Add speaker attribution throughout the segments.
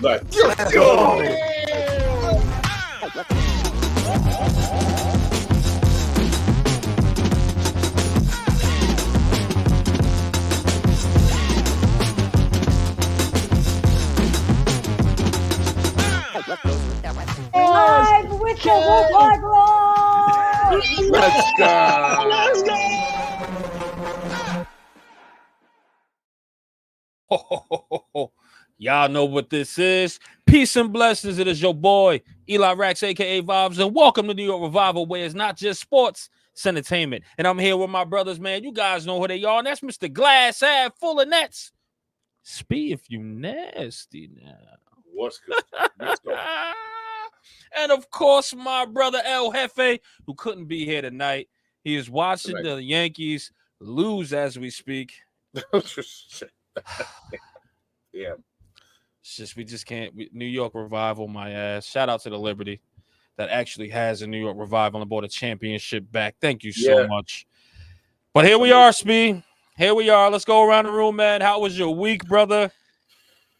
Speaker 1: Let's
Speaker 2: go.
Speaker 3: Live with the heartbreakers.
Speaker 1: Let's go.
Speaker 2: Let's go.
Speaker 4: Y'all know what this is. Peace and blessings. It is your boy, Eli Rax, a.k.a. Vibes, and welcome to New York Revival, where it's not just sports, it's entertainment. And I'm here with my brothers, man. You guys know who they are, and that's Mr. Glass Half Full of Nets. Spee if you nasty now.
Speaker 1: What's good? Let's go.
Speaker 4: And of course, my brother El Jefe, who couldn't be here tonight. He is watching the Yankees lose as we speak.
Speaker 1: Yeah.
Speaker 4: It's just we just can't. New York Revival, my ass. Shout out to the Liberty that actually has a New York Revival and brought a championship back. Thank you so much. But here we are, Spee. Here we are. Let's go around the room, man. How was your week, brother?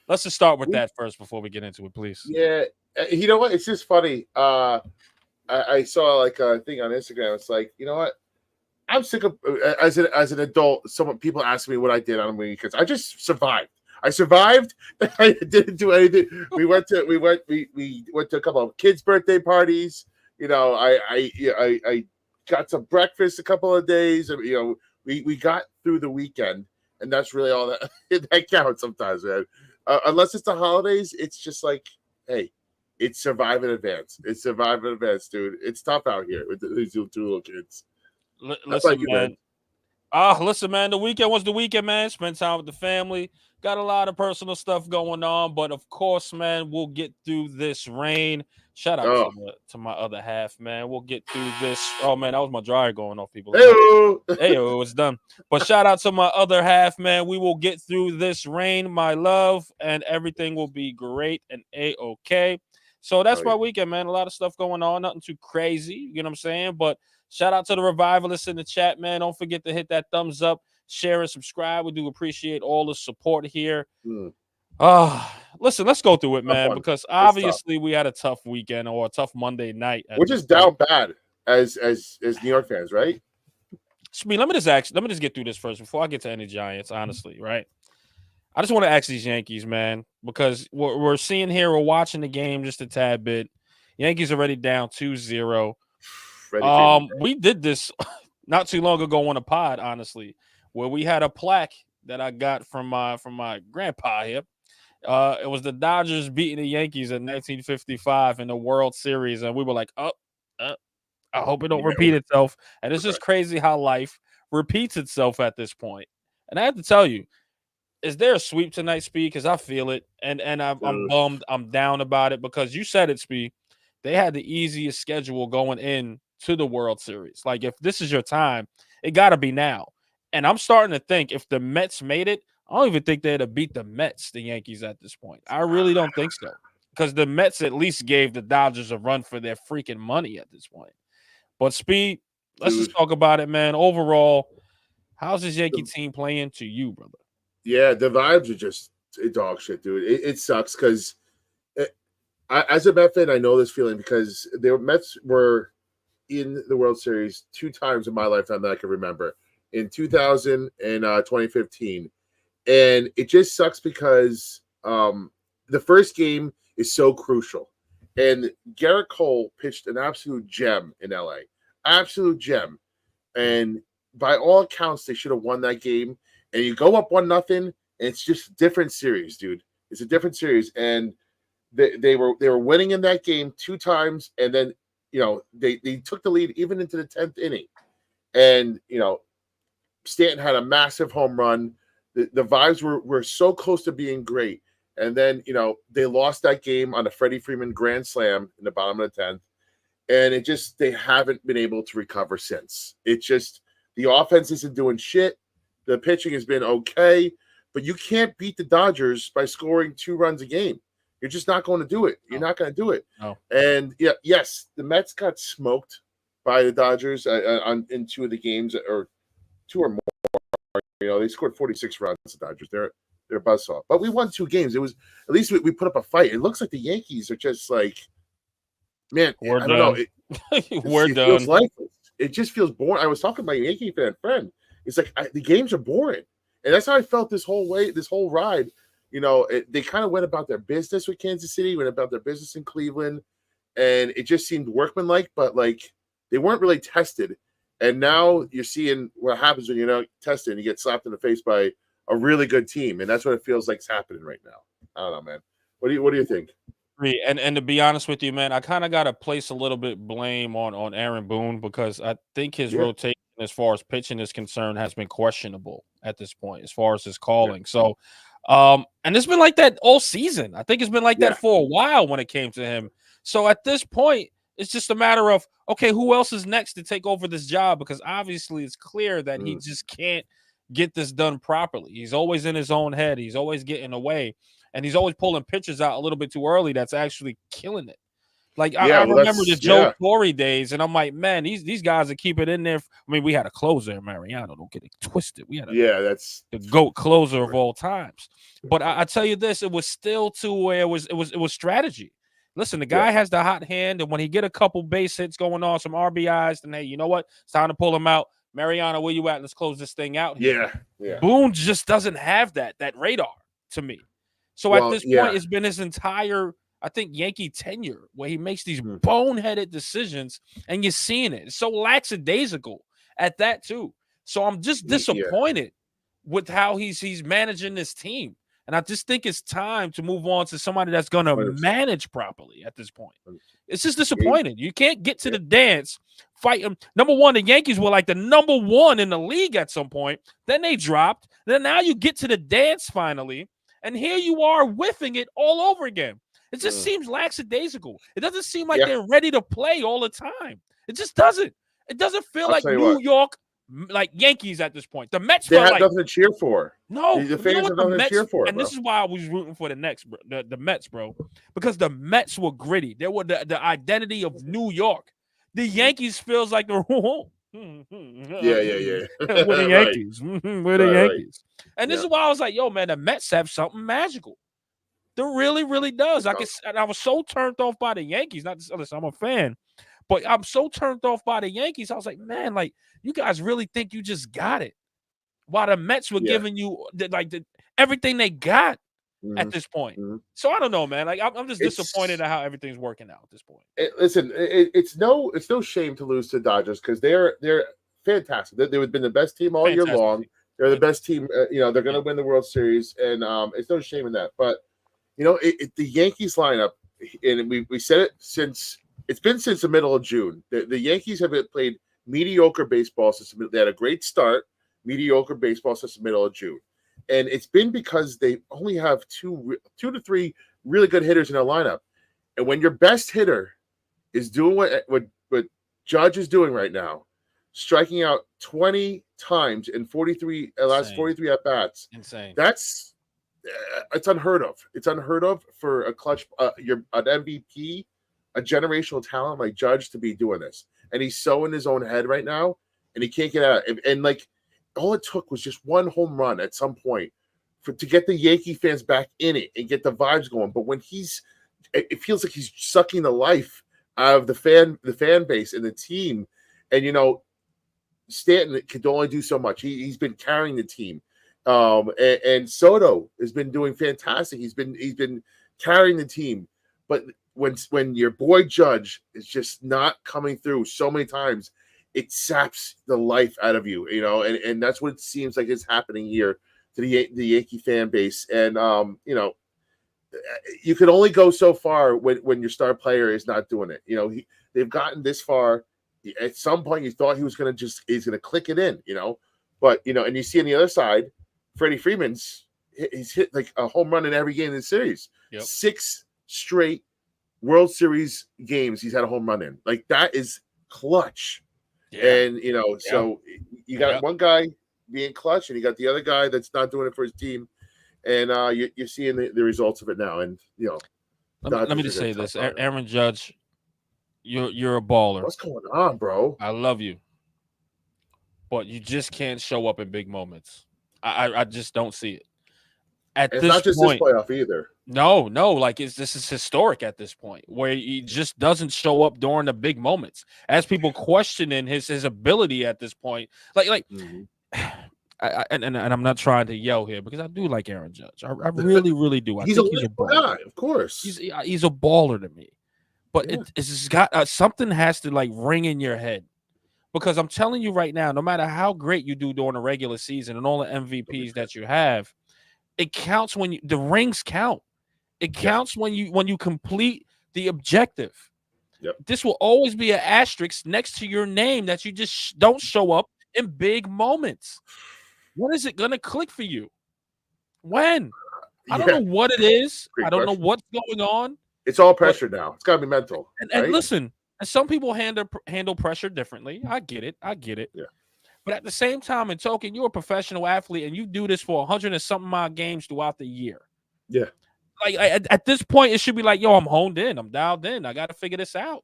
Speaker 4: Let's just start with that first before we get into it, please.
Speaker 1: Yeah. You know what? It's just funny. I saw like a thing on Instagram. It's like, you know what? I'm sick of as an adult. People ask me what I did on the weekends. I just survived. I survived. I didn't do anything. We went to a couple of kids' birthday parties. You know, I got some breakfast a couple of days. You know, we got through the weekend, and that's really all that counts sometimes, man. Unless it's the holidays, it's just like, hey, it's survive in advance. It's survive in advance, dude. It's tough out here with these two little kids.
Speaker 4: Listen, man. Listen, man. The weekend was the weekend, man. Spent time with the family. Got a lot of personal stuff going on, but of course, man, we'll get through this rain. Shout out to my other half, man. We'll get through this. Oh man, that was my dryer going off, people. Hey, it's done. But shout out to my other half, man. We will get through this rain, my love, and everything will be great and a-okay. So that's my weekend, man. A lot of stuff going on. Nothing too crazy, you know what I'm saying? But shout out to the revivalists in the chat, man. Don't forget to hit that thumbs up, share, and subscribe. We do appreciate all the support here. Listen, let's go through it, man, because obviously we had a tough weekend or a tough Monday night.
Speaker 1: We're just down bad as New York fans, right?
Speaker 4: Spee, let me just get through this first before I get to any Giants, honestly, right? I just want to ask these Yankees, man, because we're seeing here, we're watching the game just a tad bit. Yankees already down 2-0. We did this not too long ago on a pod, honestly, where we had a plaque that I got from my grandpa here. It was the Dodgers beating the Yankees in 1955 in the World Series, and we were like, I hope it don't repeat itself. And it's just crazy how life repeats itself at this point. And I have to tell you, is there a sweep tonight, Spee? Because I feel it, and I'm bummed. I'm down about it because you said it, Spee. They had the easiest schedule going in to the World Series. Like, if this is your time, it got to be now. And I'm starting to think if the Mets made it, I don't even think they'd have beat the Mets, the Yankees, at this point. I really don't think so. Because the Mets at least gave the Dodgers a run for their freaking money at this point. But, Spee, let's just talk about it, man. Overall, how's this Yankee team playing to you, brother?
Speaker 1: Yeah, the vibes are just dog shit, dude. It sucks because as a Met fan, I know this feeling because the Mets were in the World Series 2 times in my lifetime that I can remember, in 2000 and 2015. And it just sucks because the first game is so crucial. And Garrett Cole pitched an absolute gem in LA. Absolute gem. And by all accounts, they should have won that game. And you go up 1-0, and it's just a different series, dude. It's a different series. And they were winning in that game 2 times, and then they took the lead even into the 10th inning. And Stanton had a massive home run. The vibes were so close to being great. And then they lost that game on a Freddie Freeman grand slam in the bottom of the 10th. And they haven't been able to recover since. It's just the offense isn't doing shit. The pitching has been okay, but you can't beat the Dodgers by scoring 2 runs a game. You're just not going to do it. You're not going to do it.
Speaker 4: No.
Speaker 1: And yes, the Mets got smoked by the Dodgers in 2 of the games, or 2 or more. They scored 46 runs. The Dodgers. They're a buzzsaw. But we won 2 games. It was at least we put up a fight. It looks like the Yankees are just like, man,
Speaker 4: We're
Speaker 1: I don't know.
Speaker 4: We're
Speaker 1: it
Speaker 4: done.
Speaker 1: feels lifeless. It just feels boring. I was talking to my Yankee friend. It's like the games are boring, and that's how I felt this whole ride. They kind of went about their business with Kansas City, went about their business in Cleveland, and it just seemed workmanlike, but like they weren't really tested. And now you're seeing what happens when you're not tested and you get slapped in the face by a really good team, and that's what it feels like is happening right now. I don't know, man. What do you think?
Speaker 4: And to be honest with you, man, I kind of got to place a little bit blame on Aaron Boone because I think his rotation as far as pitching is concerned has been questionable at this point as far as his calling. Yeah. So, and it's been like that all season. I think it's been like that for a while when it came to him. So at this point, it's just a matter of, okay, who else is next to take over this job? Because obviously it's clear that he just can't get this done properly. He's always in his own head. He's always getting away. And he's always pulling pitches out a little bit too early. That's actually killing it. Like I remember the Joe Torre days, and I'm like, man, these guys are keeping it in there. I mean, we had a closer, Mariano. Don't get it twisted. We had
Speaker 1: that's
Speaker 4: the GOAT closer of all times. But I tell you this, it was still to where it was strategy. Listen, the guy has the hot hand, and when he get a couple base hits going on, some RBIs, then hey, you know what? It's time to pull him out. Mariano, where you at? Let's close this thing out here.
Speaker 1: Yeah.
Speaker 4: Boone just doesn't have that radar to me. So at this point, it's been his entire, I think, Yankee tenure where he makes these boneheaded decisions, and you're seeing it. It's so lackadaisical at that too. So I'm just disappointed with how he's managing this team. And I just think it's time to move on to somebody that's going to manage properly at this point. It's just disappointing. You can't get to the dance, fight them. Number one, the Yankees were like the number 1 in the league at some point. Then they dropped. Then now you get to the dance finally. And here you are whiffing it all over again. It just seems lackadaisical. It doesn't seem like they're ready to play all the time. It just doesn't. It doesn't feel like New York, like Yankees at this point. The Mets
Speaker 1: they
Speaker 4: felt
Speaker 1: have
Speaker 4: like
Speaker 1: nothing to cheer for.
Speaker 4: No,
Speaker 1: the fans have nothing to cheer for.
Speaker 4: And this is why I was rooting for the Knicks, bro. The Mets, bro, because the Mets were gritty. They were the identity of New York. The Yankees feels like the home.
Speaker 1: Yeah.
Speaker 4: We're the Yankees. We're the Yankees. And this is why I was like, yo, man, the Mets have something magical. It really, really does. I was so turned off by the Yankees. Listen, I'm a fan, but I'm so turned off by the Yankees. I was like, man, like, you guys really think you just got it. While the Mets were giving you everything they got at this point. So I don't know, man. Like I'm just disappointed at how everything's working out at this point.
Speaker 1: It's no shame to lose to Dodgers because they're fantastic. They've been the best team all year long. They're the best team. They're going to win the World Series, and it's no shame in that. But the Yankees lineup, and we said it since the middle of June. The Yankees have played mediocre baseball since they had a great start. Mediocre baseball since the middle of June. And it's been because they only have two to three really good hitters in their lineup. And when your best hitter is doing what Judge is doing right now, striking out 20 times in 43 at-bats.
Speaker 4: Insane.
Speaker 1: It's unheard of. It's unheard of for a clutch an MVP, a generational talent like Judge to be doing this. And he's so in his own head right now, and he can't get out. And like, all it took was just one home run at some point to get the Yankee fans back in it and get the vibes going. But when it feels like he's sucking the life out of the fan base and the team. And Stanton could only do so much. He's been carrying the team. And Soto has been doing fantastic. He's been carrying the team. But when your boy Judge is just not coming through so many times, it saps the life out of you, and that's what it seems like is happening here to the Yankee fan base. And you can only go so far when your star player is not doing it. They've gotten this far. At some point, you thought he's going to click it in, but and you see on the other side, Freddie Freeman's he's hit like a home run in every game in the series. Yep. 6 straight World Series games he's had a home run in. Like, that is clutch. Yeah. And so you got one guy being clutch, and you got the other guy that's not doing it for his team, and you're seeing the results of it now. And
Speaker 4: let me just say this, Aaron Judge, you're a baller.
Speaker 1: What's going on, bro?
Speaker 4: I love you, but you just can't show up in big moments. I just don't see it. At
Speaker 1: And it's
Speaker 4: this
Speaker 1: not just
Speaker 4: point,
Speaker 1: this playoff either.
Speaker 4: no, like this is historic at this point, where he just doesn't show up during the big moments, as people questioning his ability at this point. And I'm not trying to yell here because I do like Aaron Judge. I really do. I
Speaker 1: He's
Speaker 4: think
Speaker 1: a
Speaker 4: he's a
Speaker 1: wonderful
Speaker 4: baller.
Speaker 1: guy, of course.
Speaker 4: He's a baller to me, but
Speaker 1: Yeah.
Speaker 4: it's just got something has to like ring in your head, because I'm telling you right now, no matter how great you do during the regular season and all the MVPs that you have, it counts when the rings count. It counts when you complete the objective.
Speaker 1: Yep.
Speaker 4: This will always be an asterisk next to your name that you just don't show up in big moments. When is it gonna click for you? When? I don't know what it is.
Speaker 1: Great
Speaker 4: I don't know
Speaker 1: question.
Speaker 4: what's going on.
Speaker 1: It's all pressure now. It's got to be mental.
Speaker 4: And listen, and some people handle pressure differently. I get it.
Speaker 1: Yeah.
Speaker 4: But at the same time, in token, you're a professional athlete and you do this for 100 and something odd games throughout the year.
Speaker 1: Yeah.
Speaker 4: Like at this point, it should be like, yo, I'm honed in. I'm dialed in. I got to figure this out.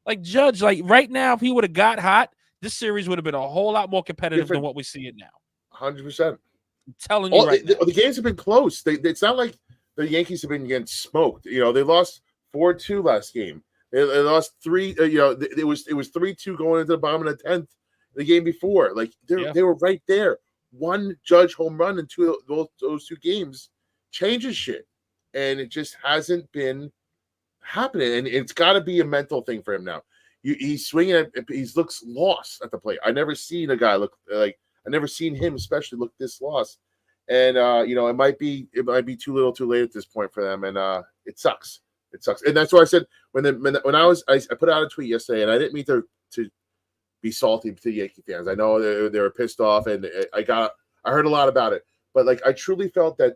Speaker 4: Like Judge, like right now, if he would have got hot, this series would have been a whole lot more competitive than what we see it now.
Speaker 1: 100%.
Speaker 4: I'm telling you right now.
Speaker 1: The games have been close. It's not like the Yankees have been getting smoked. You know, they lost 4-2 last game. They lost 3. It was 3-2 going into the bottom of the 10th. The game before, like they were right there. One Judge home run in those 2 games changes shit, and it just hasn't been happening. And it's got to be a mental thing for him now. He's swinging he looks lost at the plate. I never seen a guy look like. I never seen him, especially, look this lost. And it might be too little, too late at this point for them, and it sucks. It sucks, and that's why I said when I put out a tweet yesterday, and I didn't mean to be salty to Yankee fans. I know they were pissed off, and I heard a lot about it, but like I truly felt that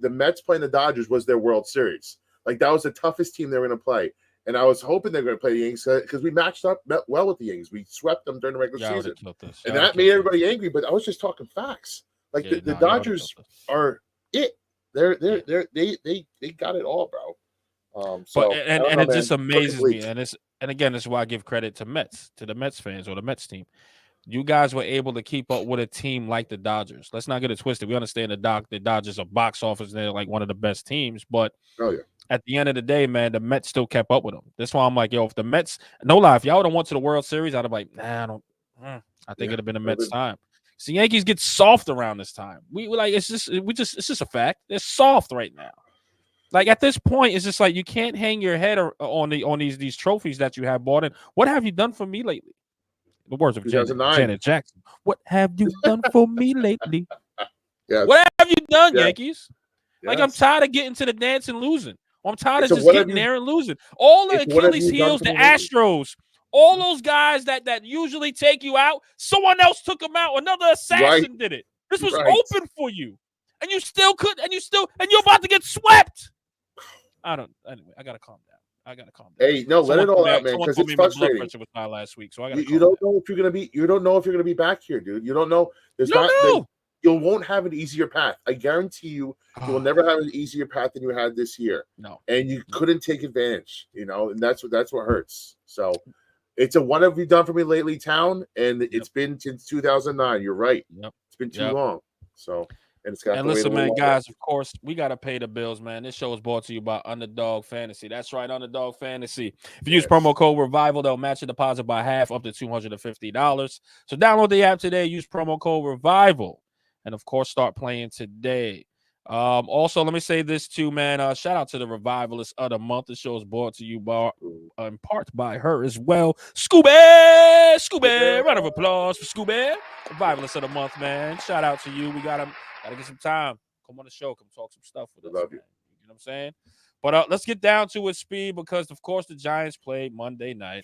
Speaker 1: the Mets playing the Dodgers was their World Series. Like that was the toughest team they were going to play, and I was hoping they were going to play the Yankees because we met well with the Yankees. We swept them during the regular season, and that made everybody angry. But I was just talking facts. Like the Dodgers are it. They got it all, bro.
Speaker 4: It just amazes me, and again, this is why I give credit to the Mets fans or the Mets team. You guys were able to keep up with a team like the Dodgers. Let's not get it twisted. We understand the Dodgers are box office. They're like one of the best teams, but at the end of the day, man, the Mets still kept up with them. That's why I'm like, yo, if the Mets, no lie, if y'all would have went to the World Series, I'd have like, nah, I think it'd have been the Mets' time. So Yankees get soft around this time. We like it's just a fact. They're soft right now. Like at this point, it's just like you can't hang your head on these trophies that you have bought in. What have you done for me lately? The words of Janet Jackson. What have you done for me lately?
Speaker 1: Yes.
Speaker 4: What have you done,
Speaker 1: Yes.
Speaker 4: Yankees?
Speaker 1: Yes.
Speaker 4: Like I'm tired of getting to the dance and losing. I'm tired of
Speaker 1: So
Speaker 4: just getting there and losing. All the Achilles heels, the Astros, all those guys that usually take you out, someone else took them out. Another assassin did it. This was open for you, and you still could, and you're about to get swept. Anyway, I gotta calm down.
Speaker 1: Hey, no, let it all out, man, because it's frustrating.
Speaker 4: My blood pressure was high last week, so I gotta.
Speaker 1: You don't know if you're gonna be. You don't know if you're gonna be back here, dude. You don't know. You won't have an easier path. I guarantee you will never have an easier path than you had this year.
Speaker 4: No,
Speaker 1: and you couldn't take advantage. And that's what hurts. So it's a what have you done for me lately, town, and it's been since 2009. You're right.
Speaker 4: Yep.
Speaker 1: It's been too long. So.
Speaker 4: And listen, man, guys, of course, we got to pay the bills, man. This show is brought to you by Underdog Fantasy. That's right, Underdog Fantasy. If you use promo code REVIVAL, they'll match your deposit by half, up to $250. So download the app today, use promo code REVIVAL, and, of course, start playing today. Also, let me say this, too, man. Shout out to the Revivalist of the Month. The show is brought to you in part by her as well. Scooby! Round of applause for Scooby. Revivalist of the Month, man. Shout out to you. We got him. Gotta get some time. Come on the show. Come talk some stuff with us.
Speaker 1: Love
Speaker 4: you. You know what I'm saying? But let's get down to it, Speed, because, of course, the Giants played Monday night.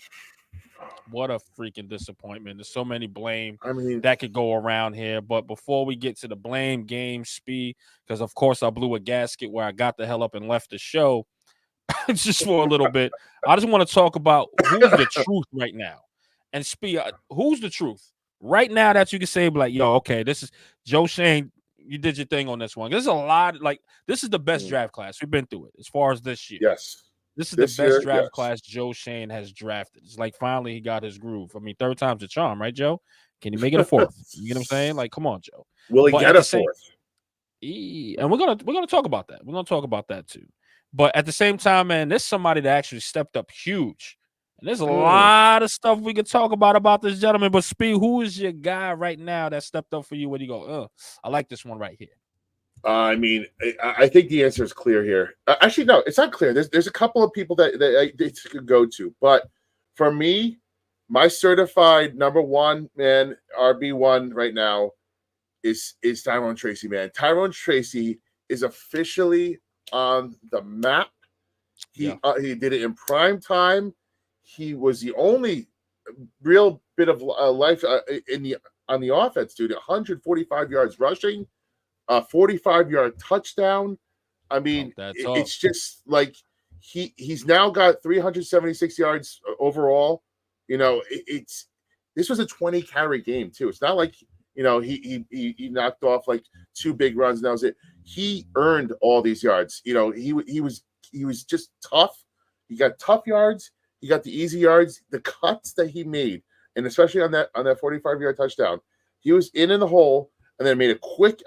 Speaker 4: What a freaking disappointment. There's so many blame that could go around here. But before we get to the blame game, Speed, because, of course, I blew a gasket where I got the hell up and left the show just for a little bit. I just want to talk about who's the truth right now. And, Speed, who's the truth? Right now that you can say, like, yo, okay, this is Joe Shane. You did your thing on this one. There's a lot, this is the best draft class. We've been through it as far as this year.
Speaker 1: Yes.
Speaker 4: This is the best draft class Joe Shane has drafted. It's like finally he got his groove. I mean, third time's a charm, right, Joe? Can you make it a fourth? You know what I'm saying? Like, come on, Joe.
Speaker 1: Will he get a fourth?
Speaker 4: And we're gonna talk about that. We're gonna talk about that too. But at the same time, man, there's somebody that actually stepped up huge. And there's a lot of stuff we could talk about this gentleman. But Speed, who is your guy right now that stepped up for you when you go, I like this one right here?
Speaker 1: I mean, I think the answer is clear here. Actually, no, it's not clear. There's a couple of people that it could go to, but for me, my certified number one man RB1 right now is Tyrone Tracy. Man, Tyrone Tracy is officially on the map. He did it in prime time. He was the only real bit of life on the offense, dude. 145 yards rushing. A 45-yard touchdown. I mean, it's just like he's now got 376 yards overall. You know, this was a 20 carry game too. It's not like, you know, he knocked off like 2 big runs and that was it. He earned all these yards. You know, he was just tough. He got tough yards. He got the easy yards. The cuts that he made, and especially on that 45-yard touchdown, he was in the hole. And then made a quick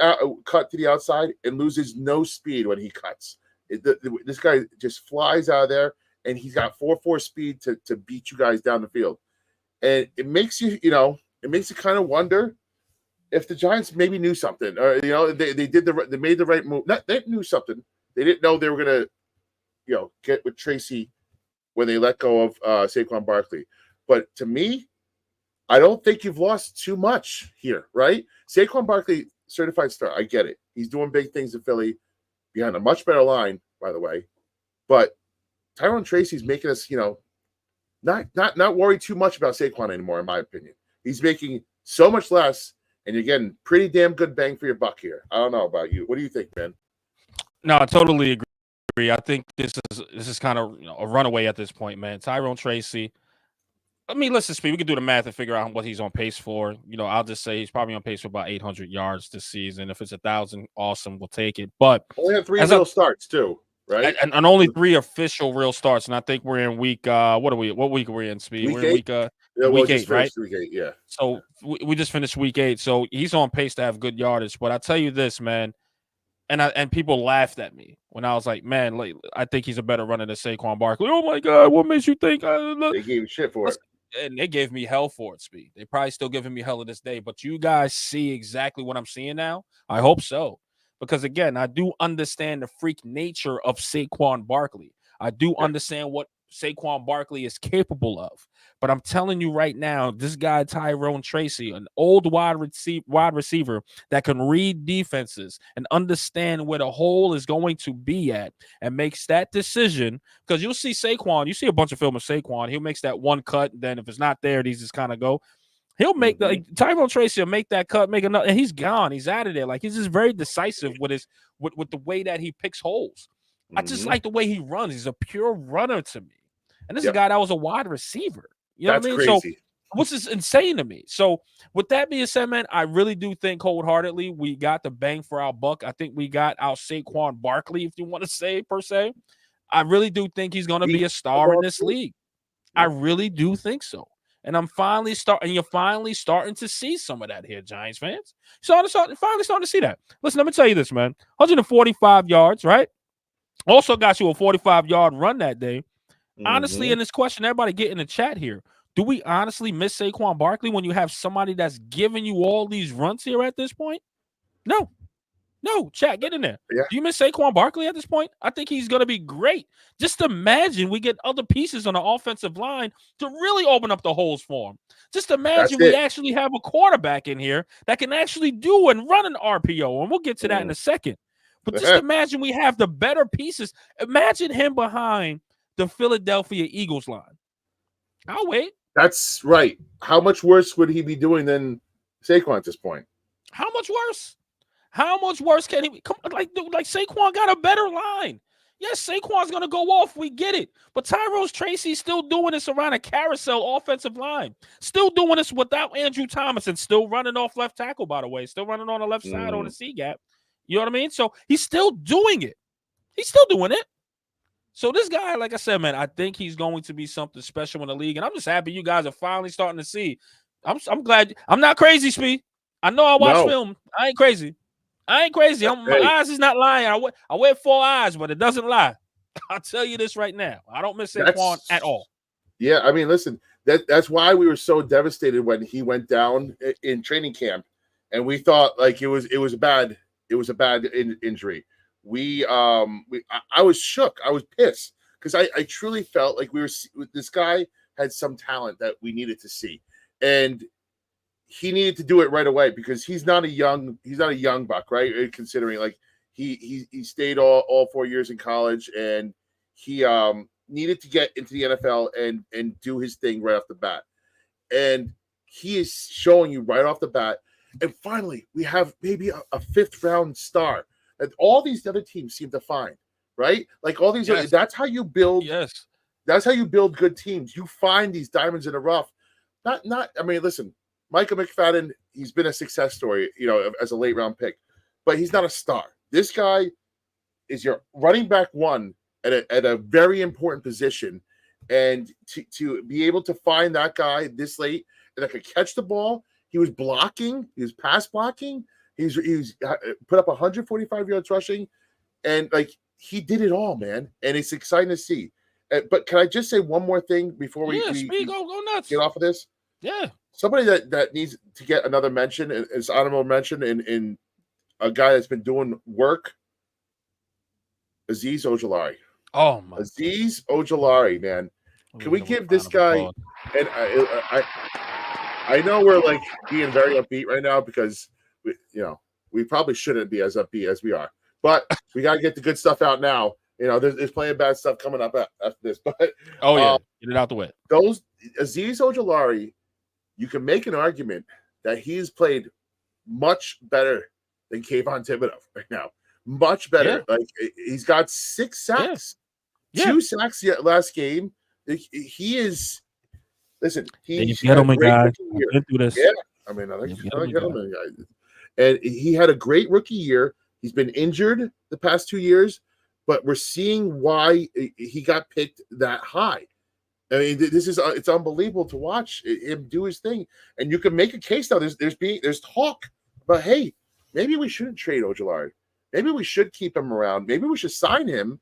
Speaker 1: cut to the outside and loses no speed when he cuts. This guy just flies out of there, and he's got 4.4 speed to beat you guys down the field. And it makes you kind of wonder if the Giants maybe knew something, or they made the right move. They knew something. They didn't know they were gonna get with Tracy when they let go of Saquon Barkley. But to me, I don't think you've lost too much here, right? Saquon Barkley, certified star. I get it. He's doing big things in Philly behind a much better line, by the way. But Tyrone Tracy's making us, not worry too much about Saquon anymore, in my opinion. He's making so much less, and you're getting pretty damn good bang for your buck here. I don't know about you. What do you think, man?
Speaker 4: No, I totally agree. I think this is kind of a runaway at this point, man. Tyrone Tracy. I mean, let's just speak. We can do the math and figure out what he's on pace for. I'll just say he's probably on pace for about 800 yards this season. If it's 1,000, awesome, we'll take it. But
Speaker 1: only have 3 real starts too, right?
Speaker 4: And only 3 official real starts. And I think we're in week. What week are we in? Speed. We're in week 8, right?
Speaker 1: Week 8, yeah.
Speaker 4: So we just finished week 8. So he's on pace to have good yardage. But I tell you this, man. And people laughed at me when I was like, man, I think he's a better runner than Saquon Barkley. Oh my God, what makes you think?
Speaker 1: They gave him shit for it.
Speaker 4: And they gave me hell for it, Speed. They probably still giving me hell to this day. But you guys see exactly what I'm seeing now? I hope so. Because, again, I do understand the freak nature of Saquon Barkley. I do understand what Saquon Barkley is capable of. But I'm telling you right now, this guy, Tyrone Tracy, an old wide receiver that can read defenses and understand where the hole is going to be at and makes that decision. Because you'll see Saquon, you see a bunch of film of Saquon. He'll make that one cut. Then if it's not there, these just kind of go. He'll make Tyrone Tracy will make that cut, make another, and he's gone. He's out of there. Like, he's just very decisive with the way that he picks holes. I just like the way he runs. He's a pure runner to me. And this is a guy that was a wide receiver. You know what I mean?
Speaker 1: Crazy.
Speaker 4: So, which is insane to me. So, with that being said, man, I really do think wholeheartedly we got the bang for our buck. I think we got our Saquon Barkley, if you want to say, per se. I really do think he's going to be a star in this league. I really do think so. And you're finally starting to see some of that here, Giants fans. Finally starting to see that. Listen, let me tell you this, man. 145 yards, right? Also got you a 45-yard run that day. Honestly, in this question, everybody get in the chat here. Do we honestly miss Saquon Barkley when you have somebody that's giving you all these runs here at this point? No, chat, get in there.
Speaker 1: Yeah.
Speaker 4: Do you miss Saquon Barkley at this point? I think he's going to be great. Just imagine we get other pieces on the offensive line to really open up the holes for him. Just imagine we actually have a quarterback in here that can actually do and run an RPO, and we'll get to that in a second. But just imagine we have the better pieces. Imagine him behind the Philadelphia Eagles line. I'll wait.
Speaker 1: That's right. How much worse would he be doing than Saquon at this point?
Speaker 4: How much worse? How much worse can he come? Like Saquon got a better line. Yes, Saquon's gonna go off. We get it. But Tyrone Tracy's still doing this around a carousel offensive line. Still doing this without Andrew Thomas and still running off left tackle, by the way. Still running on the left side on the C gap. You know what I mean? So he's still doing it. He's still doing it. So this guy, like I said, man, I think he's going to be something special in the league. And I'm just happy you guys are finally starting to see. I'm glad. I'm not crazy, Speed. I know I watch film. I ain't crazy. I ain't crazy. My
Speaker 1: Hey.
Speaker 4: eyes is not lying. I wear 4 eyes, but it doesn't lie. I'll tell you this right now. I don't miss Saquon at all.
Speaker 1: Yeah, I mean, listen, that's why we were so devastated when he went down in training camp, and we thought like it was a bad injury. I was shook. I was pissed because I truly felt like this guy had some talent that we needed to see, and he needed to do it right away because he's not a young buck, right? Considering like he stayed all 4 years in college, and he needed to get into the NFL and do his thing right off the bat. And he is showing you right off the bat. And finally, we have maybe a 5th round star that all these other teams seem to find, right? Like all these, that's how you build.
Speaker 4: Yes,
Speaker 1: that's how you build good teams. You find these diamonds in the rough. I mean, listen, Micah McFadden, he's been a success story, as a late round pick, but he's not a star. This guy is your running back one at a very important position, and to be able to find that guy this late and that could catch the ball, he was blocking, he was pass blocking, he's put up 145 yards rushing, and like he did it all, man. And it's exciting to see. But can I just say one more thing before we
Speaker 4: go nuts.
Speaker 1: Get off of this?
Speaker 4: Yeah,
Speaker 1: somebody that needs to get another mention is honorable mention in a guy that's been doing work. Azeez Ojulari.
Speaker 4: Oh my!
Speaker 1: Azeez Ojulari, man. Can we give this guy? And I know we're like being very upbeat right now because we probably shouldn't be as upbeat as we are, but we got to get the good stuff out now. There's plenty of bad stuff coming up after this, but
Speaker 4: get it out the way.
Speaker 1: Those Azeez Ojulari, you can make an argument that he's played much better than Kayvon Thibodeau right now. Much better. Yeah. Like he's got 6 sacks, 2 sacks last game. He is. Listen, he's
Speaker 4: a gentleman guy. Been through this.
Speaker 1: Yeah, I mean, another gentleman guy. And he had a great rookie year. He's been injured the past 2 years, but we're seeing why he got picked that high. I mean, it's unbelievable to watch him do his thing. And you can make a case now. There's talk about, hey, maybe we shouldn't trade Ojulari. Maybe we should keep him around. Maybe we should sign him,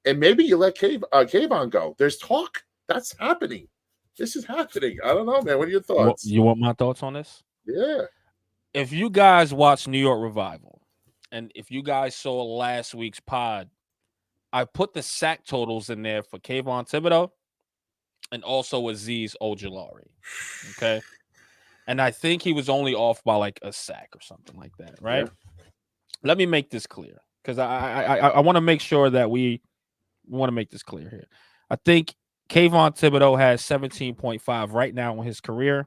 Speaker 1: and maybe you let Kayvon go. There's talk that's happening. This is happening. I don't know, man. What are your thoughts?
Speaker 4: You want my thoughts on this?
Speaker 1: Yeah.
Speaker 4: If you guys watch New York Revival, and if you guys saw last week's pod, I put the sack totals in there for Kayvon Thibodeau and also Azeez Ojulari. Okay. And I think he was only off by like a sack or something like that, right? Yeah. Let me make this clear because I want to make sure that we want to make this clear here. I think Kayvon Thibodeau has 17.5 right now in his career,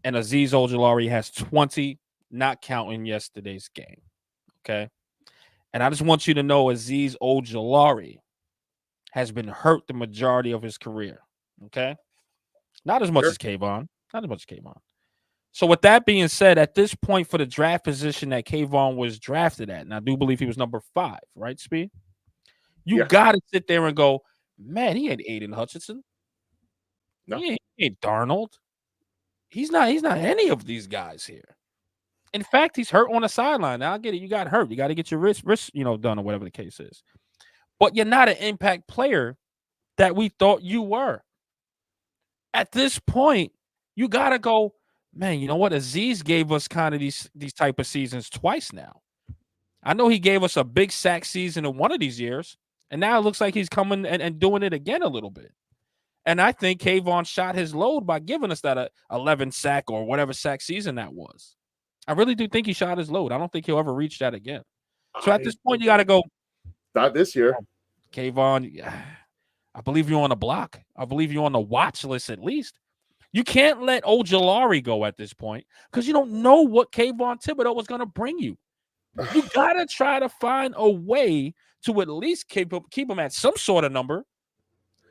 Speaker 4: and Azeez Ojulari has 20, not counting yesterday's game. Okay. And I just want you to know Azeez Ojulari has been hurt the majority of his career. Okay. Not as much as Kayvon. Not as much as Kayvon. So with that being said, at this point for the draft position that Kayvon was drafted at, and I do believe he was number 5, right, Speed? You got to sit there and go, man, he ain't Aiden Hutchinson. No. He ain't Darnold. He's not any of these guys here. In fact, he's hurt on the sideline. Now I get it. You got hurt. You got to get your wrist, done or whatever the case is. But you're not an impact player that we thought you were. At this point, you got to go, man, you know what? Azeez gave us kind of these type of seasons twice now. I know he gave us a big sack season in one of these years, and now it looks like he's coming and doing it again a little bit. And I think Kayvon shot his load by giving us that 11 sack or whatever sack season that was. I really do think he shot his load. I don't think he'll ever reach that again. So at this point, you got to go.
Speaker 1: Not this year.
Speaker 4: Kayvon, I believe you're on the block. I believe you're on the watch list at least. You can't let Ojulari go at this point because you don't know what Kayvon Thibodeau was going to bring you. You got to try to find a way to at least keep him at some sort of number.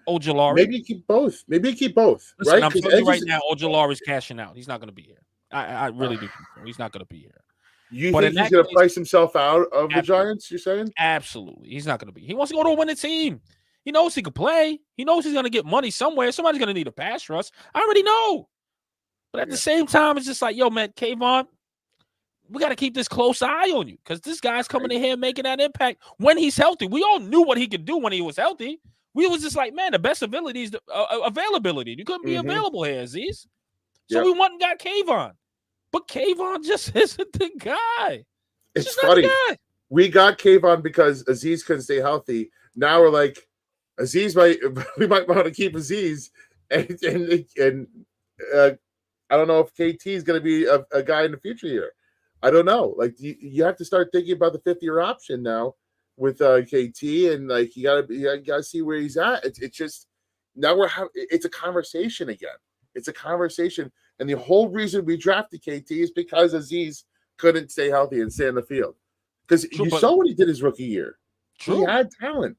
Speaker 4: Ojulari.
Speaker 1: Maybe keep both.
Speaker 4: Listen,
Speaker 1: right?
Speaker 4: I'm telling you right now, Ojulari's cashing out. He's not going to be here. I really do think so. He's not going to be here.
Speaker 1: You think he's going to price himself out of the Giants, you're saying?
Speaker 4: Absolutely. He's not going to be. He wants to go to a winning team. He knows he could play. He knows he's going to get money somewhere. Somebody's going to need a pass rush. I already know. But at the same time, it's just like, yo, man, Kayvon, we got to keep this close eye on you because this guy's coming in here making that impact when he's healthy. We all knew what he could do when he was healthy. We was just like, man, the best ability is the availability. You couldn't be available here, Aziz. So we went and got Kayvon. But Kayvon just isn't the guy.
Speaker 1: It's funny. We got Kayvon because Aziz couldn't stay healthy. Now we're like, we might want to keep Aziz. And I don't know if KT is going to be a guy in the future here. I don't know. Like you have to start thinking about the 5th-year option now with KT, and like you gotta see where he's at. It's just now it's a conversation again. It's a conversation, and the whole reason we drafted KT is because Aziz couldn't stay healthy and stay in the field. Because you saw what he did his rookie year. True. He had talent.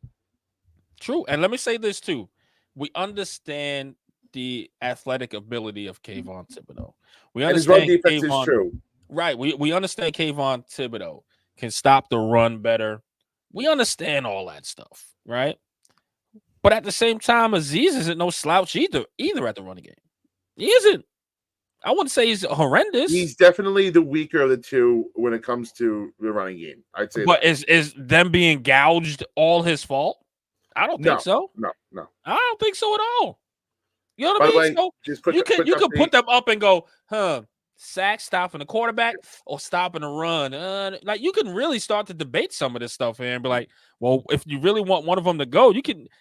Speaker 4: True, and let me say this too: we understand the athletic ability of Kayvon Thibodeau. We understand
Speaker 1: his run defense is true.
Speaker 4: Right. We understand Kayvon Thibodeau can stop the run better. We understand all that stuff, right? But at the same time, Aziz isn't no slouch either at the running game. He isn't. I wouldn't say he's horrendous.
Speaker 1: He's definitely the weaker of the two when it comes to the running game. I'd say.
Speaker 4: But is them being gouged all his fault? I don't think so.
Speaker 1: No.
Speaker 4: I don't think so at all. You know what I mean?
Speaker 1: So you
Speaker 4: could put them up and go, sack stopping the quarterback or stopping the run. Like you can really start to debate some of this stuff here and be like, well, if you really want one of them to go,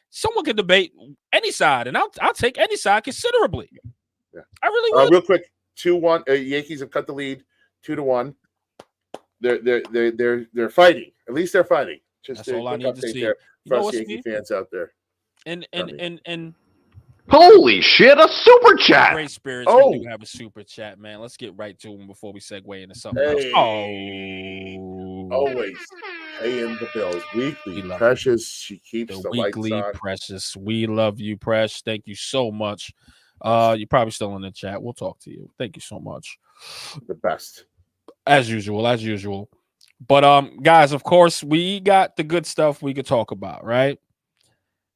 Speaker 4: someone can debate any side, and I'll take any side considerably.
Speaker 1: Yeah.
Speaker 4: I really would.
Speaker 1: Real quick, 2-1. Yankees have cut the lead 2-1. They're fighting. At least they're fighting. Just
Speaker 4: that's all I need to see.
Speaker 1: For us Yankee fans out there.
Speaker 4: And
Speaker 2: holy shit, a super chat.
Speaker 4: Great spirits. We do have a super chat, man. Let's get right to him before we segue into something else.
Speaker 1: Always paying the bills. Weekly Precious. She keeps the
Speaker 4: weekly
Speaker 1: lights on.
Speaker 4: Precious. We love you, Precious. Thank you so much. You're probably still in the chat. We'll talk to you. Thank you so much.
Speaker 1: The best.
Speaker 4: As usual. But guys, of course, we got the good stuff we could talk about, right?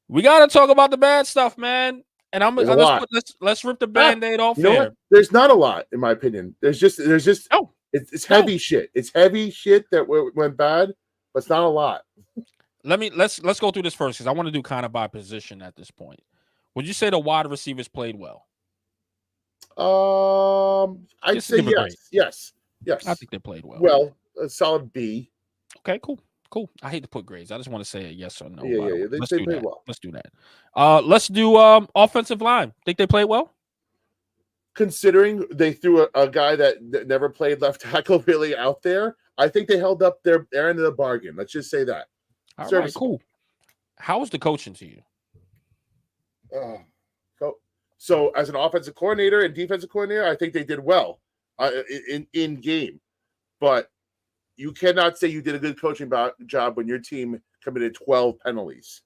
Speaker 4: We got to talk about the bad stuff, man. And let's rip the Band-Aid off here.
Speaker 1: There's not a lot, in my opinion. There's just it's heavy shit. It's heavy shit that went bad, but it's not a lot.
Speaker 4: Let's go through this first because I want to do kind of by position at this point. Would you say the wide receivers played well?
Speaker 1: I'd say yes.
Speaker 4: I think they played well.
Speaker 1: Well, a solid B.
Speaker 4: Okay, cool. I hate to put grades. I just want to say a yes or no.
Speaker 1: Yeah. They played well.
Speaker 4: Let's do that. Let's do offensive line. Think they played well?
Speaker 1: Considering they threw a guy that never played left tackle really out there, I think they held up their end of the bargain. Let's just say that.
Speaker 4: All right, cool. How was the coaching to you?
Speaker 1: So as an offensive coordinator and defensive coordinator, I think they did well in game. But you cannot say you did a good coaching job when your team committed 12 penalties.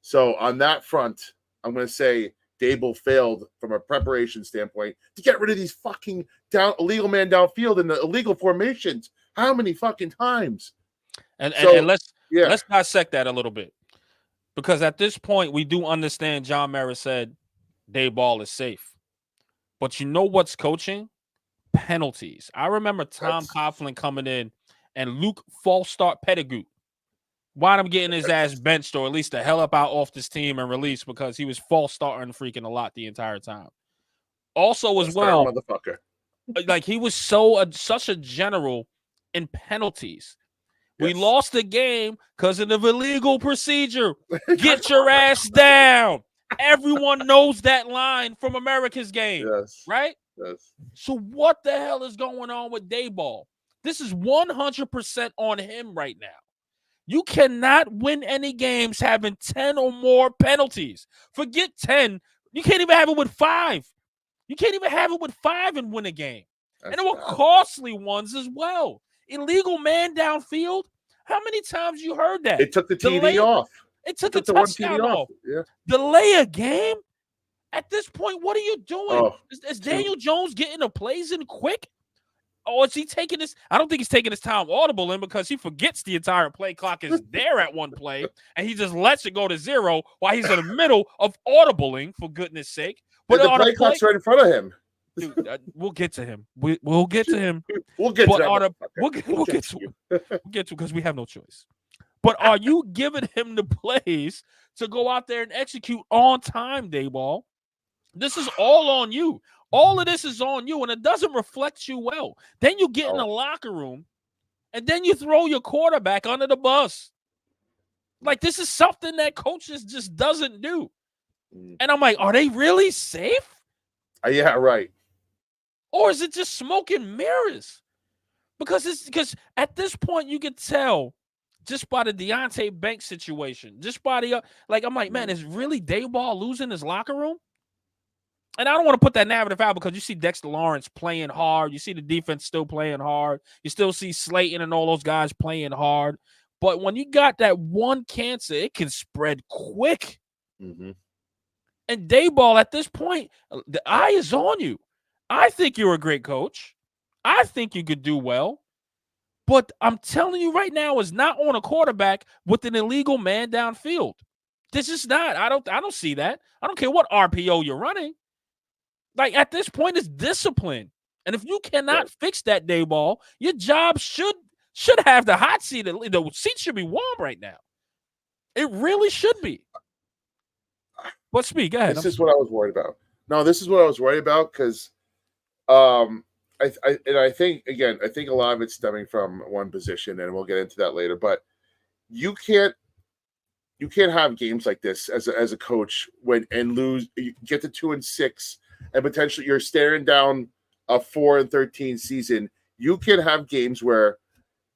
Speaker 1: So on that front, I'm going to say Dable failed from a preparation standpoint to get rid of these fucking illegal man downfield and the illegal formations. How many fucking times?
Speaker 4: And let's dissect that a little bit. Because at this point, we do understand John Mara said Dayball is safe. But you know what's coaching? Penalties. I remember Tom Coughlin coming in and Luke false start Pettigrew wound up getting his ass benched or at least the hell up out off this team and released because he was false starting freaking a lot the entire time. Also as well,
Speaker 1: motherfucker.
Speaker 4: Like he was such a general in penalties. We lost the game because of the illegal procedure. Get your ass down. Everyone knows that line from America's game, right?
Speaker 1: Yes.
Speaker 4: So what the hell is going on with Dayball? This is 100% on him right now. You cannot win any games having 10 or more penalties. Forget 10. You can't even have it with 5. You can't even have it with 5 and win a game. And there were costly ones as well. Illegal man downfield. How many times you heard that?
Speaker 1: It took the TD off.
Speaker 4: It took a touchdown off.
Speaker 1: Yeah.
Speaker 4: Delay a game? At this point, what are you doing? Is Daniel Jones getting the plays in quick? Or is he taking this? I don't think he's taking his time audible in because he forgets the entire play clock is there at one play and he just lets it go to 0 while he's in the middle of audibling, for goodness sake.
Speaker 1: But the play clock's right in front of him.
Speaker 4: Dude, we'll get to him. We'll get to him.
Speaker 1: We'll get to that.
Speaker 4: We'll get to him. We'll get to because we have no choice. But are you giving him the plays to go out there and execute on time, Dayball? This is all on you. All of this is on you, and it doesn't reflect you well. Then you get in the locker room, and then you throw your quarterback under the bus. Like, this is something that coaches just doesn't do. And I'm like, are they really safe?
Speaker 1: Yeah, right.
Speaker 4: Or is it just smoke and mirrors? Because at this point you could tell just by the Deontay Banks situation, just by the I'm like, man, is really Dayball losing his locker room? And I don't want to put that narrative out because you see Dexter Lawrence playing hard. You see the defense still playing hard. You still see Slayton and all those guys playing hard. But when you got that one cancer, it can spread quick.
Speaker 1: Mm-hmm.
Speaker 4: And Dayball, at this point, the eye is on you. I think you're a great coach. I think you could do well. But I'm telling you right now, is not on a quarterback with an illegal man downfield. This is not. I don't see that. I don't care what RPO you're running. Like, at this point, it's discipline. And if you cannot fix that, Dayball, your job should have the hot seat. The seat should be warm right now. It really should be. But speak, go ahead.
Speaker 1: This is what I was worried about. No, this is what I was worried about because I think a lot of it's stemming from one position, and we'll get into that later. But you can't have games like this as a coach and lose. You get to 2-6, and potentially you're staring down a 4-13 season. You can have games where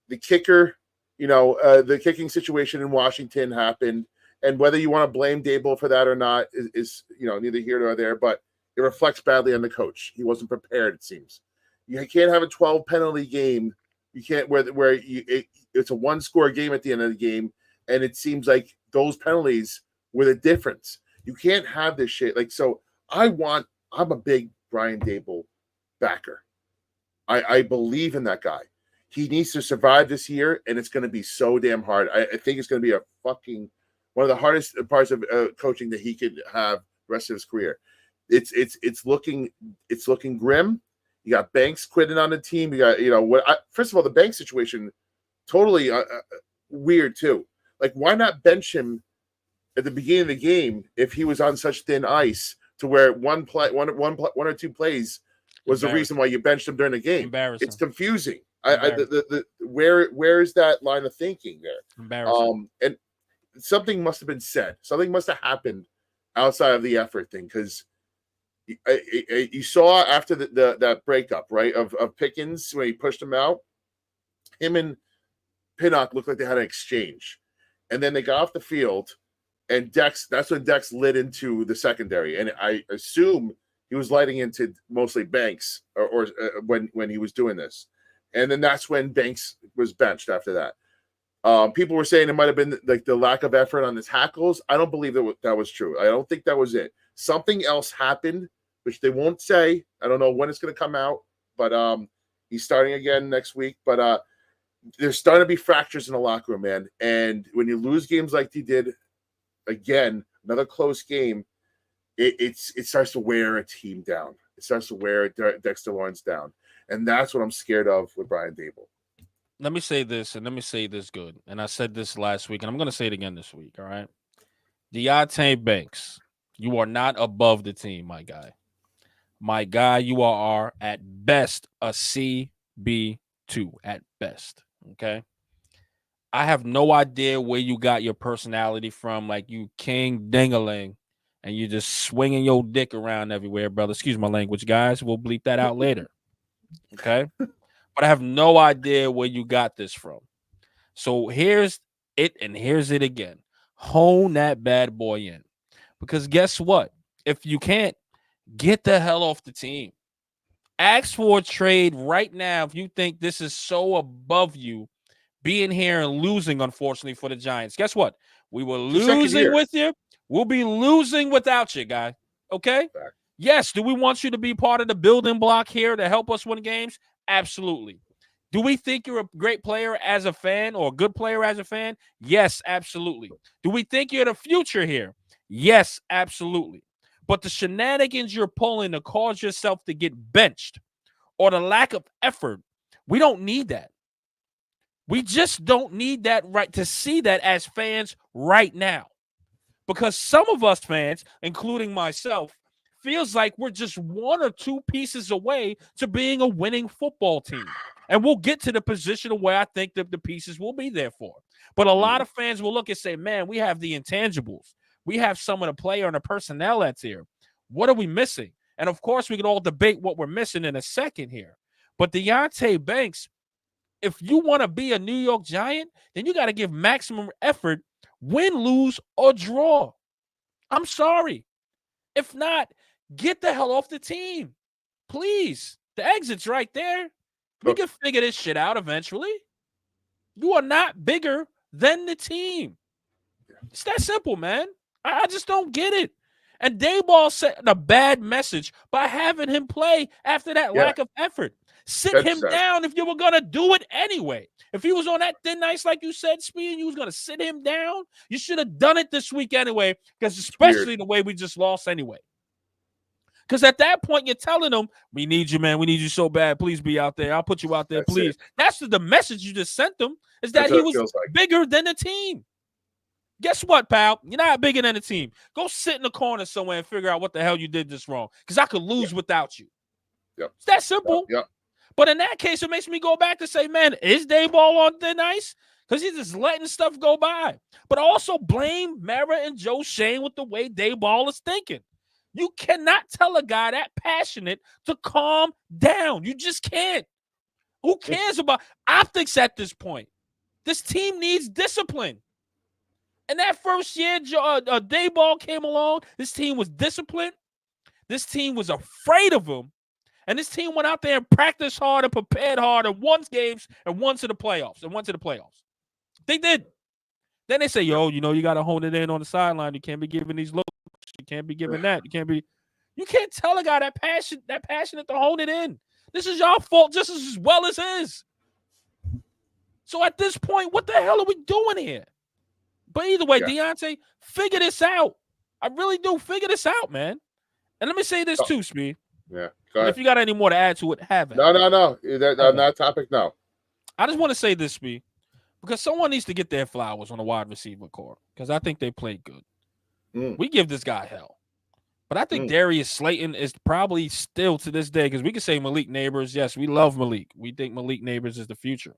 Speaker 1: the kicker, the kicking situation in Washington happened, and whether you want to blame Daboll for that or not is neither here nor there. But it reflects badly on the coach. He wasn't prepared, it seems. You can't have a 12 penalty game. You can't where it's a 1-score game at the end of the game, and it seems like those penalties were the difference. You can't have this shit. I'm a big Brian Daboll backer. I believe in that guy. He needs to survive this year, and it's going to be so damn hard. I think it's going to be one of the hardest parts of coaching that he could have the rest of his career. It's looking grim. You got Banks quitting on the team. You got first of all, the Banks situation totally weird too. Like, why not bench him at the beginning of the game if he was on such thin ice to where one or two plays was the reason why you benched him during the game?
Speaker 4: Embarrassing.
Speaker 1: It's confusing. Where is that line of thinking there?
Speaker 4: Embarrassing.
Speaker 1: And something must have been said. Something must have happened outside of the effort thing, because you saw after that breakup, right, of Pickens when he pushed him out, him and Pinnock looked like they had an exchange, and then they got off the field, and that's when Dex lit into the secondary, and I assume he was lighting into mostly Banks or when he was doing this, and then that's when Banks was benched after that. People were saying it might have been like the lack of effort on the tackles. I don't believe that was true. I don't think that was it. Something else happened, which they won't say. I don't know when it's going to come out, but he's starting again next week. But there's starting to be fractures in the locker room, man. And when you lose games like he did, again, another close game, it starts to wear a team down. It starts to wear Dexter Lawrence down. And that's what I'm scared of with Brian Daboll.
Speaker 4: Let me say this, and let me say this good. And I said this last week, and I'm going to say it again this week, all right? Deontay Banks, you are not above the team, my guy. My guy, you are at best a CB2 at best, okay? I have no idea where you got your personality from, like you king ding-a-ling, and you just swinging your dick around everywhere, brother. Excuse my language, guys. We'll bleep that out later, okay? But I have no idea where you got this from. So here's it, and here's it again. Hone that bad boy in. Because guess what? If you can't, get the hell off the team. Ask for a trade right now if you think this is so above you being here and losing, unfortunately, for the Giants. Guess what? We were losing with you. We'll be losing without you, guy. Okay? Yes. Do we want you to be part of the building block here to help us win games? Absolutely. Do we think you're a great player as a fan or a good player as a fan? Yes, absolutely. Do we think you're the future here? Yes, absolutely. But the shenanigans you're pulling to cause yourself to get benched or the lack of effort, we don't need that. We just don't need that right to see that as fans right now. Because some of us fans, including myself, feels like we're just one or two pieces away to being a winning football team. And we'll get to the position of where I think that the pieces will be there for. But a lot of fans will look and say, man, we have the intangibles. We have some of the player and the personnel that's here. What are we missing? And, of course, we can all debate what we're missing in a second here. But Deonte Banks, if you want to be a New York Giant, then you got to give maximum effort, win, lose, or draw. I'm sorry. If not, get the hell off the team. Please. The exit's right there. We can figure this shit out eventually. You are not bigger than the team. It's that simple, man. I just don't get it. And Dayball sent a bad message by having him play after that lack of effort. Sit him down if you were going to do it anyway. If he was on that thin ice, like you said, Speed, and you was going to sit him down, you should have done it this week anyway, because especially the way we just lost anyway. Because at that point, you're telling them, we need you, man. We need you so bad. Please be out there. I'll put you out there, please. That's the message you just sent them, is that he was bigger than the team. Guess what, pal? You're not bigger than the team. Go sit in the corner somewhere and figure out what the hell you did this wrong, because I could lose without you. It's that simple. But in that case, it makes me go back to say, man, is Dayball on thin ice? Because he's just letting stuff go by. But also blame Mara and Joe Shane with the way Dayball is thinking. You cannot tell a guy that passionate to calm down. You just can't. Who cares about optics at this point? This team needs discipline. And that first year, Dayball came along, this team was disciplined. This team was afraid of him. And this team went out there and practiced hard and prepared hard and won games and went to the playoffs. They did. Then they say, yo, you got to hone it in on the sideline. You can't be giving these looks. You can't be giving that. You can't tell a guy that passionate to hone it in. This is your fault just as well as his. So at this point, what the hell are we doing here? But either way, Deonte, figure this out. I really do. Figure this out, man. And let me say this too, Speed.
Speaker 1: Yeah. Go ahead.
Speaker 4: If you got any more to add to it, have it.
Speaker 1: No. On that topic, no.
Speaker 4: I just want to say this, Speed, because someone needs to get their flowers on the wide receiver core, because I think they played good. We give this guy hell. But I think Darius Slayton is probably still to this day, because we can say Malik Neighbors. Yes, we love Malik. We think Malik Neighbors is the future.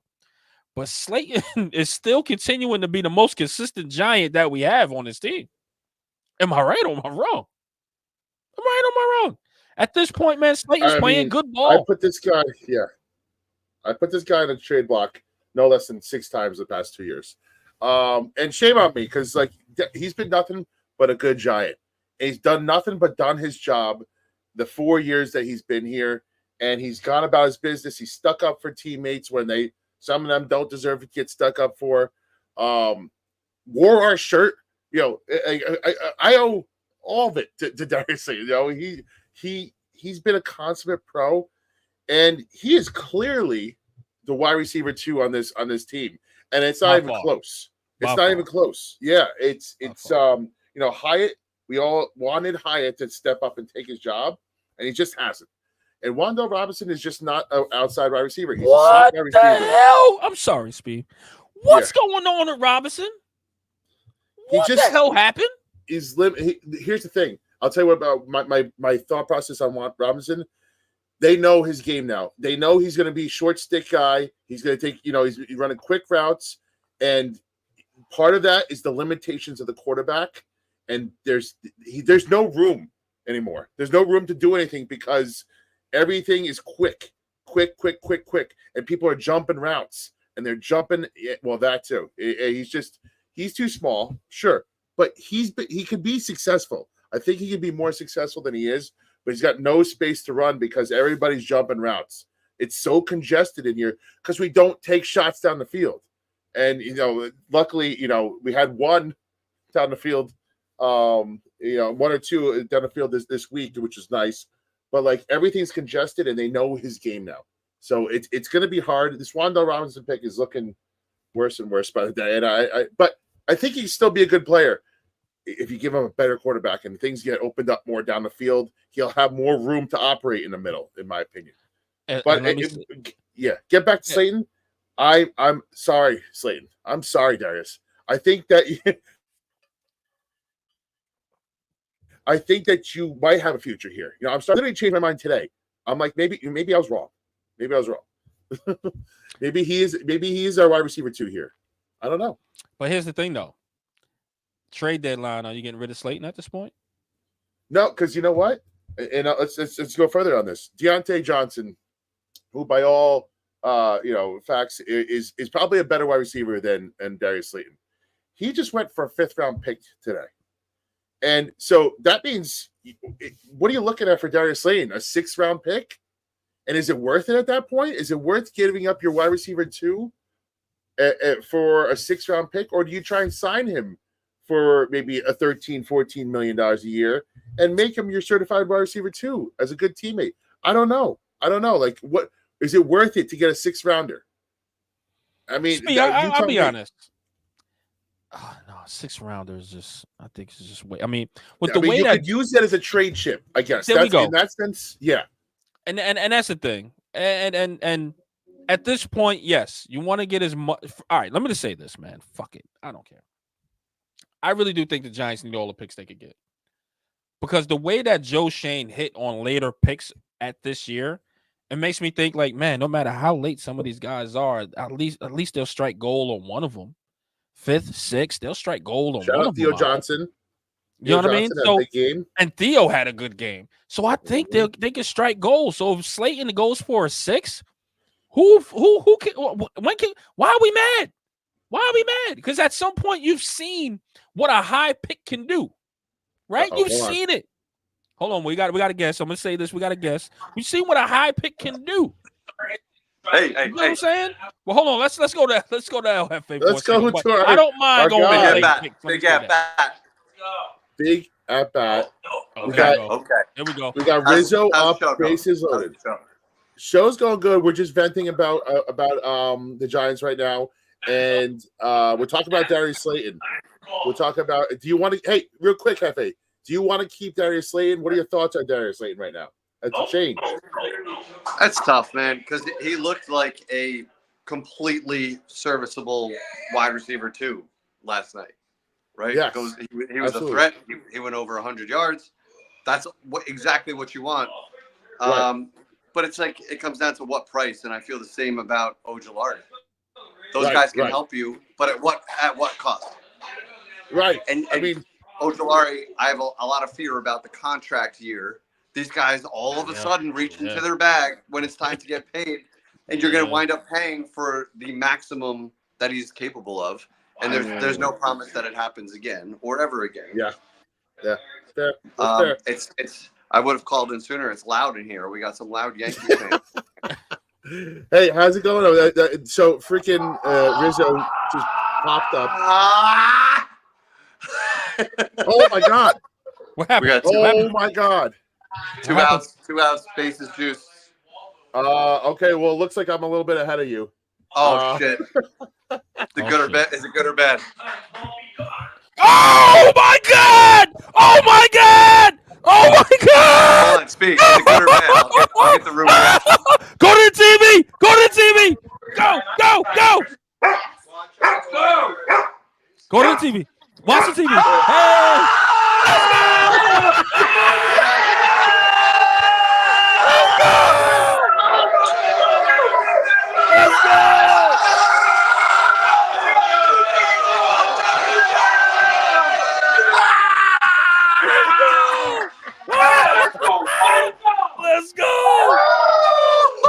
Speaker 4: But Slayton is still continuing to be the most consistent Giant that we have on this team. Am I right or am I wrong? Am I right or am I wrong? At this point, man, Slayton's playing good ball.
Speaker 1: I put this guy in a trade block no less than 6 times the past 2 years. And shame on me, because he's been nothing but a good Giant. And he's done nothing but done his job the 4 years that he's been here, and he's gone about his business. He's stuck up for teammates when some of them don't deserve to get stuck up for. Wore our shirt. I owe all of it to Darius. He's been a consummate pro, and he is clearly the wide receiver 2 on this team, and it's not even close. It's not even close. Yeah, it's Hyatt. We all wanted Hyatt to step up and take his job, and he just hasn't. And Wan'Dale Robinson is just not an outside wide receiver. He's
Speaker 4: what the hell? I'm sorry, Speed. What's going on with Robinson? What the hell happened?
Speaker 1: Here's the thing. I'll tell you what about my thought process on Robinson. They know his game now. They know he's going to be a short stick guy. He's going to take, he's running quick routes. And part of that is the limitations of the quarterback. And there's no room anymore. There's no room to do anything because everything is quick. And people are jumping routes. And they're jumping. Well, that too. He's too small, sure. But he could be successful. I think he could be more successful than he is. But he's got no space to run because everybody's jumping routes. It's so congested in here because we don't take shots down the field. And, luckily, we had one down the field, 1 or 2 down the field this week, which is nice. But, everything's congested, and they know his game now. So it's going to be hard. This Wan'Dale Robinson pick is looking worse and worse by the day. But I think he can still be a good player. if you give him a better quarterback and things get opened up more down the field, he'll have more room to operate in the middle, in my opinion. But get back to Slayton. I'm sorry, Slayton. I'm sorry, Darius. I think that you might have a future here. I'm starting to change my mind today. I'm like, maybe I was wrong. Maybe I was wrong. maybe he is our wide receiver 2 here. I don't know.
Speaker 4: But here's the thing, though. Trade deadline. Are you getting rid of Slayton at this point?
Speaker 1: No, because you know what? And let's go further on this. Deontay Johnson, who by all facts is probably a better wide receiver than Darius Slayton. He just went for a 5th round pick today. And so that means, what are you looking at for Darius Slayton? A 6th round pick? And is it worth it at that point? Is it worth giving up your wide receiver 2 for a 6th round pick? Or do you try and sign him for maybe a $13-14 million a year and make him your certified wide receiver 2 as a good teammate? I don't know. Like, what is it worth it to get a 6th rounder? I mean,
Speaker 4: I'll be honest. Oh, no, 6th rounder is just. I think it's just way. I mean, you could use that as a trade chip, I guess. There we go.
Speaker 1: In that sense, yeah.
Speaker 4: And that's the thing. And at this point, yes, you want to get as much. All right, let me just say this, man. Fuck it, I don't care. I really do think the Giants need all the picks they could get, because the way that Joe Shane hit on later picks at this year, it makes me think like, man, no matter how late some of these guys are, at least they'll strike gold on one of them. 5th, 6th, they'll strike gold on one of them.
Speaker 1: Theo Johnson.
Speaker 4: You know what I mean? So, and Theo had a good game. So I think they can strike gold. So if Slayton goes for a 6, who can, why are we mad? Why are we mad? Because at some point you've seen what a high pick can do, right? You've seen it. Hold on, we got to guess. I'm gonna say this. We got to guess. We've seen what a high pick can do.
Speaker 2: Hey,
Speaker 4: you know what I'm saying? Well, hold on. Let's go to LFA.
Speaker 1: Let's go to
Speaker 4: I don't mind going
Speaker 2: big at bat.
Speaker 1: Big at bat.
Speaker 4: Okay.
Speaker 2: Here
Speaker 4: we go.
Speaker 1: We got Rizzo up, bases loaded. Show's going good. We're just venting about the Giants right now, and we're talking about Darius Slayton. We're talking about. Do you want to? Hey, real quick, Hefe. Do you want to keep Darius Slayton? What are your thoughts on Darius Slayton right now? That's a change.
Speaker 2: That's tough, man, because he looked like a completely serviceable wide receiver 2 last night, right?
Speaker 1: Yes,
Speaker 2: he was a threat. He went over 100 yards. That's exactly what you want.
Speaker 1: Right.
Speaker 2: But it's like it comes down to what price, and I feel the same about Ojulari. Those guys can help you, but at what cost?
Speaker 1: Right.
Speaker 2: And I mean, Ojulari, I have a lot of fear about the contract year. These guys all of a sudden reach into their bag when it's time to get paid, and you're going to wind up paying for the maximum that he's capable of. And there's no promise that it happens again or ever again.
Speaker 1: Yeah. Fair.
Speaker 2: It's. I would have called in sooner. It's loud in here. We got some loud Yankees fans.
Speaker 1: Hey, how's it going? So freaking Rizzo just popped up. Oh my God!
Speaker 4: What happened?
Speaker 1: Oh my God!
Speaker 2: 2 outs, bases juice.
Speaker 1: Okay. Well, it looks like I'm a little bit ahead of you.
Speaker 2: Oh shit! Is it good or bad? Is it good or bad?
Speaker 4: Oh my God! Oh my God! Oh my God!
Speaker 2: Hold on, speak. Is it good or bad? I'll get the room.
Speaker 4: Go to the TV! Go to the TV! Go! Go to the TV! Watch the TV! Hey! Let's go! Let's go!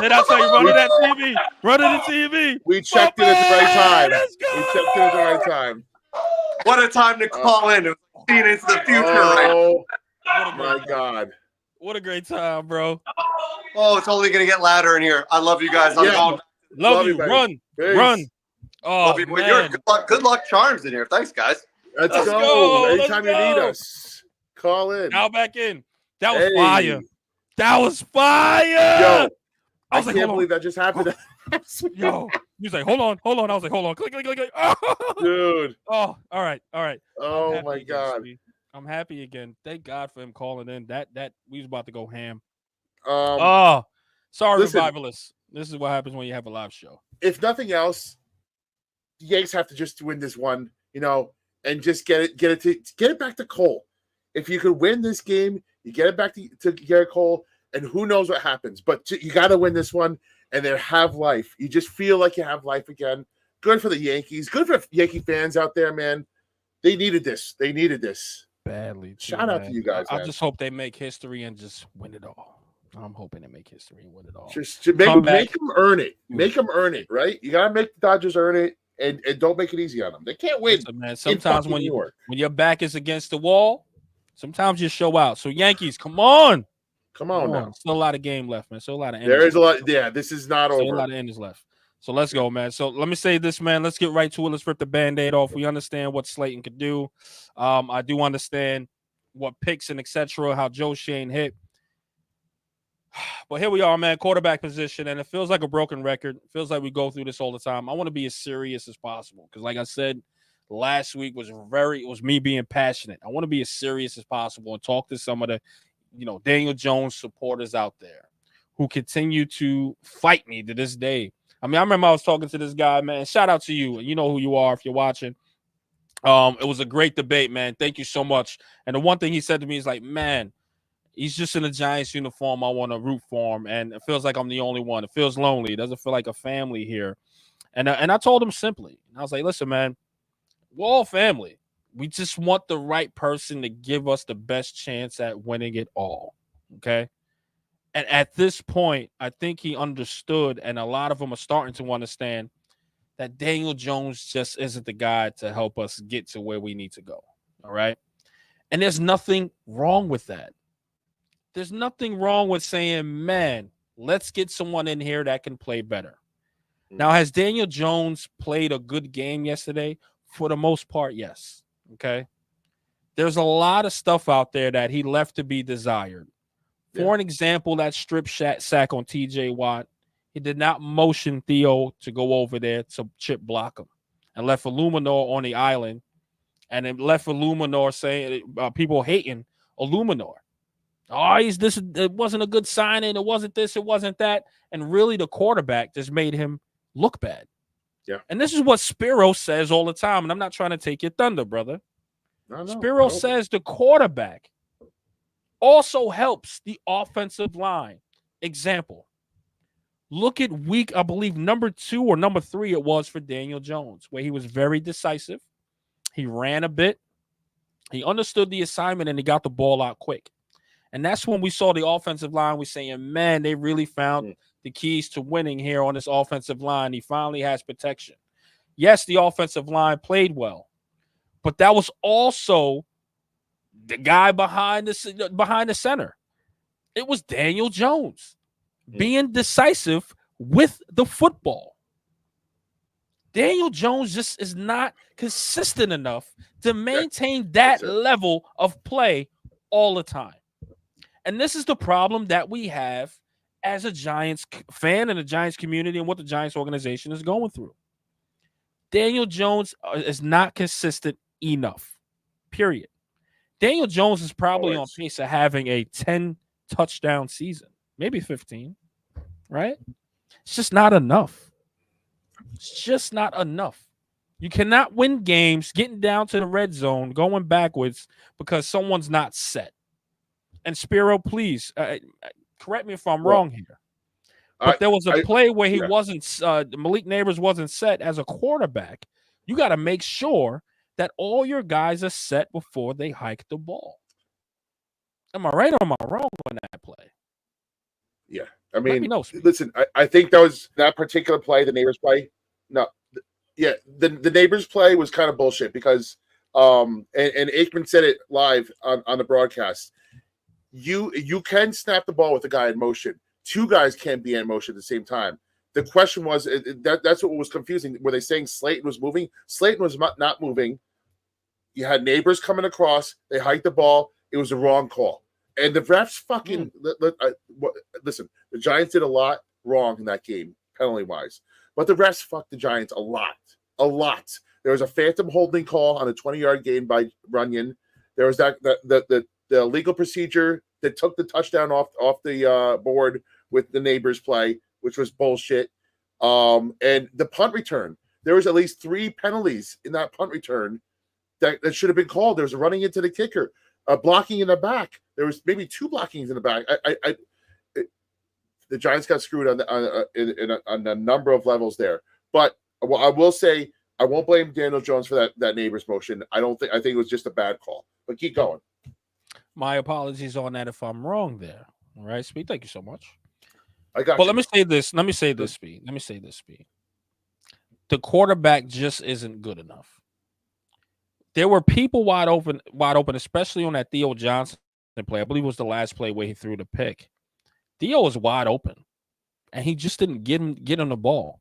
Speaker 4: Then I'll tell you, run to that TV. Run to the TV.
Speaker 1: We checked it at the right time.
Speaker 4: Let's go!
Speaker 1: We checked it at the right time.
Speaker 2: What a time to call in. Seeing into the future.
Speaker 1: Oh my God!
Speaker 4: What a great time, bro.
Speaker 2: Oh, it's only going to get louder in here. I love you guys. I'm going.
Speaker 4: Love you. Run.
Speaker 1: Peace.
Speaker 4: Run. Oh, man.
Speaker 2: Good luck charms in here. Thanks, guys.
Speaker 1: Let's go. Anytime you need us, call in.
Speaker 4: Now back in. That was fire. That was fire.
Speaker 1: Yo, I
Speaker 4: was
Speaker 1: can't believe that just happened.
Speaker 4: Yo, he was like, hold on. I was like, hold on. Click. Oh.
Speaker 1: Dude.
Speaker 4: Oh, all right.
Speaker 1: Oh my God.
Speaker 4: I'm happy again. Thank God for him calling in. That we was about to go ham.
Speaker 1: Um,
Speaker 4: Oh, sorry,
Speaker 1: listen,
Speaker 4: revivalists. This is what happens when you have a live show.
Speaker 1: if nothing else, the Yanks have to just win this one, and just get it back to Cole. If you could win this game, you get it back to Garrett Cole, and who knows what happens. But you got to win this one, and then have life. You just feel like you have life again. Good for the Yankees. Good for Yankee fans out there, man. They needed this.
Speaker 4: Badly.
Speaker 1: Shout out to you guys.
Speaker 4: I just hope they make history and just win it all. I'm hoping they make history and win it all.
Speaker 1: Just make them earn it. Make them earn it, right? You got to make the Dodgers earn it, and don't make it easy on them. They can't win.
Speaker 4: Listen, man, sometimes when your back is against the wall, sometimes you show out. So Yankees, come on.
Speaker 1: Come on now.
Speaker 4: Still a lot of game left, man. Still a lot of
Speaker 1: there is a lot. Yeah, this is not over.
Speaker 4: A lot of innings left. So let's go, man. So let me say this, man. Let's get right to it. Let's rip the Band-Aid off. We understand what Slayton could do. I do understand what picks and etc. How Joe Shane hit. But here we are, man. Quarterback position, and it feels like a broken record. It feels like we go through this all the time. I want to be as serious as possible because, like I said, last week was me being passionate. I want to be as serious as possible and talk to some of the, Daniel Jones supporters out there who continue to fight me to this day. I mean, I remember I was talking to this guy, man. Shout out to you. You know who you are if you're watching. It was a great debate, man. Thank you so much. And the one thing he said to me is like, man, he's just in a Giants uniform. I want to root for him. And it feels like I'm the only one. It feels lonely. It doesn't feel like a family here. And I told him simply, I was like, listen, man, we're all family. We just want the right person to give us the best chance at winning it all. Okay. And at this point, I think he understood, and a lot of them are starting to understand that Daniel Jones just isn't the guy to help us get to where we need to go. All right. And there's nothing wrong with that. There's nothing wrong with saying, man, let's get someone in here that can play better. Now, has Daniel Jones played a good game yesterday? For the most part, yes. Okay. There's a lot of stuff out there that he left to be desired. For an example, that strip sack on TJ Watt, he did not motion Theo to go over there to chip block him and left Illuminor on the island. And it left Illuminor saying people hating Illuminor. Oh, it wasn't a good signing. It wasn't this. It wasn't that. And really, the quarterback just made him look bad.
Speaker 1: Yeah.
Speaker 4: And this is what Spiro says all the time. And I'm not trying to take your thunder, brother. No, Spiro says the quarterback also helps the offensive line. Example, look at week, I believe, number 2 or number 3 it was for Daniel Jones, where he was very decisive. He ran a bit. He understood the assignment, and he got the ball out quick. And that's when we saw the offensive line. We're saying, man, they really found the keys to winning here on this offensive line. He finally has protection. Yes, the offensive line played well, but that was also the guy behind the center. It was Daniel Jones being decisive with the football. Daniel Jones just is not consistent enough to maintain that level of play all the time. And this is the problem that we have as a Giants fan and the Giants community and what the Giants organization is going through. Daniel Jones is not consistent enough, period. Daniel Jones is probably on pace of having a 10 touchdown season, maybe 15, right? It's just not enough. It's just not enough. You cannot win games getting down to the red zone, going backwards because someone's not set. And Spiro, please correct me if I'm wrong here. But there was a play where he wasn't, Malik Neighbors wasn't set as a quarterback. You got to make sure that all your guys are set before they hike the ball. Am I right or am I wrong on that play?
Speaker 1: Yeah. I mean, listen, I think that particular play, the Neighbors play. No. Yeah, the Neighbors play was kind of bullshit because and Aikman said it live on the broadcast. You can snap the ball with a guy in motion. 2 guys can't be in motion at the same time. The question was that's what was confusing. Were they saying Slayton was moving? Slayton was not moving. You had Neighbors coming across. They hiked the ball. It was the wrong call. And the refs fucking listen. The Giants did a lot wrong in that game, penalty wise, but the refs fucked the Giants a lot. There was a phantom holding call on a 20-yard gain by Runyon. There was the legal procedure that took the touchdown off the board with the neighbors play, which was bullshit. And the punt return, there was at least 3 penalties in that punt return that should have been called. There was a running into the kicker, a blocking in the back. There was maybe 2 blockings in the back. The Giants got screwed on a number of levels there. But I will say I won't blame Daniel Jones for that neighbor's motion. I think it was just a bad call. But keep going.
Speaker 4: My apologies on that if I'm wrong there. All right, Speed. Thank you so much.
Speaker 1: I got.
Speaker 4: But
Speaker 1: you.
Speaker 4: let me say this, Speed. Let me say this, Speed. The quarterback just isn't good enough. There were people wide open, especially on that Theo Johnson play. I believe it was the last play where he threw the pick. Theo was wide open, and he just didn't get on the ball.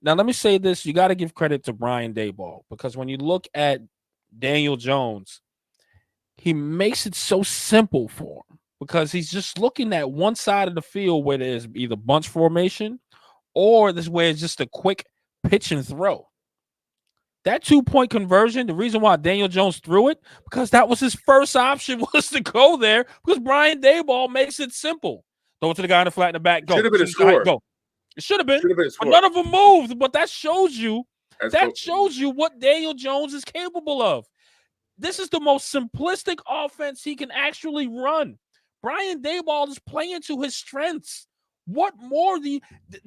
Speaker 4: Now, let me say this. You got to give credit to Brian Daboll, because when you look at Daniel Jones, he makes it so simple for him, because he's just looking at one side of the field where there's either bunch formation or this where it's just a quick pitch and throw. That 2-point conversion, the reason why Daniel Jones threw it, because that was his first option, was to go there, because Brian Daboll makes it simple. Throw it to the guy in the flat in the back. Go.
Speaker 1: Should have been a score.
Speaker 4: Go. It should have been.
Speaker 1: A score.
Speaker 4: None of them moved, but that shows you what Daniel Jones is capable of. This is the most simplistic offense he can actually run. Brian Daboll is playing to his strengths. What more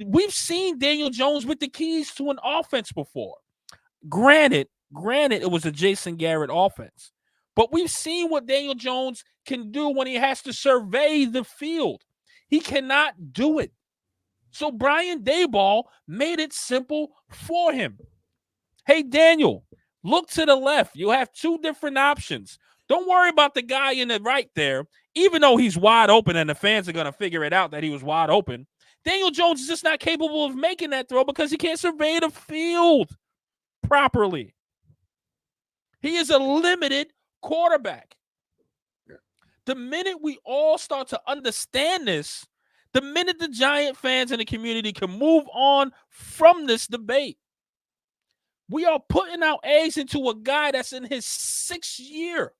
Speaker 4: we've seen Daniel Jones with the keys to an offense before. Granted, it was a Jason Garrett offense, but we've seen what Daniel Jones can do when he has to survey the field. He cannot do it. So Brian Daboll made it simple for him. Hey, Daniel, look to the left. You have 2 different options. Don't worry about the guy in the right there, even though he's wide open and the fans are going to figure it out that he was wide open. Daniel Jones is just not capable of making that throw because he can't survey the field properly. He is a limited quarterback.
Speaker 1: Yeah.
Speaker 4: The minute we all start to understand this, the minute the Giant fans in the community can move on from this debate, we are putting our eggs into a guy that's in his 6th year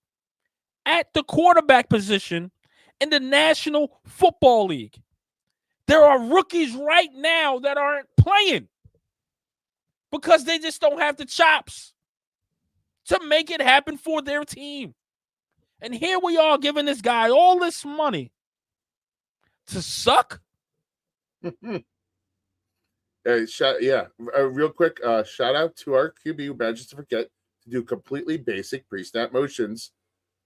Speaker 4: at the quarterback position in the National Football League. There are rookies right now that aren't playing because they just don't have the chops to make it happen for their team. And here we are giving this guy all this money to suck.
Speaker 1: Real quick, shout out to our QB who managed to forget to do completely basic pre-snap motions.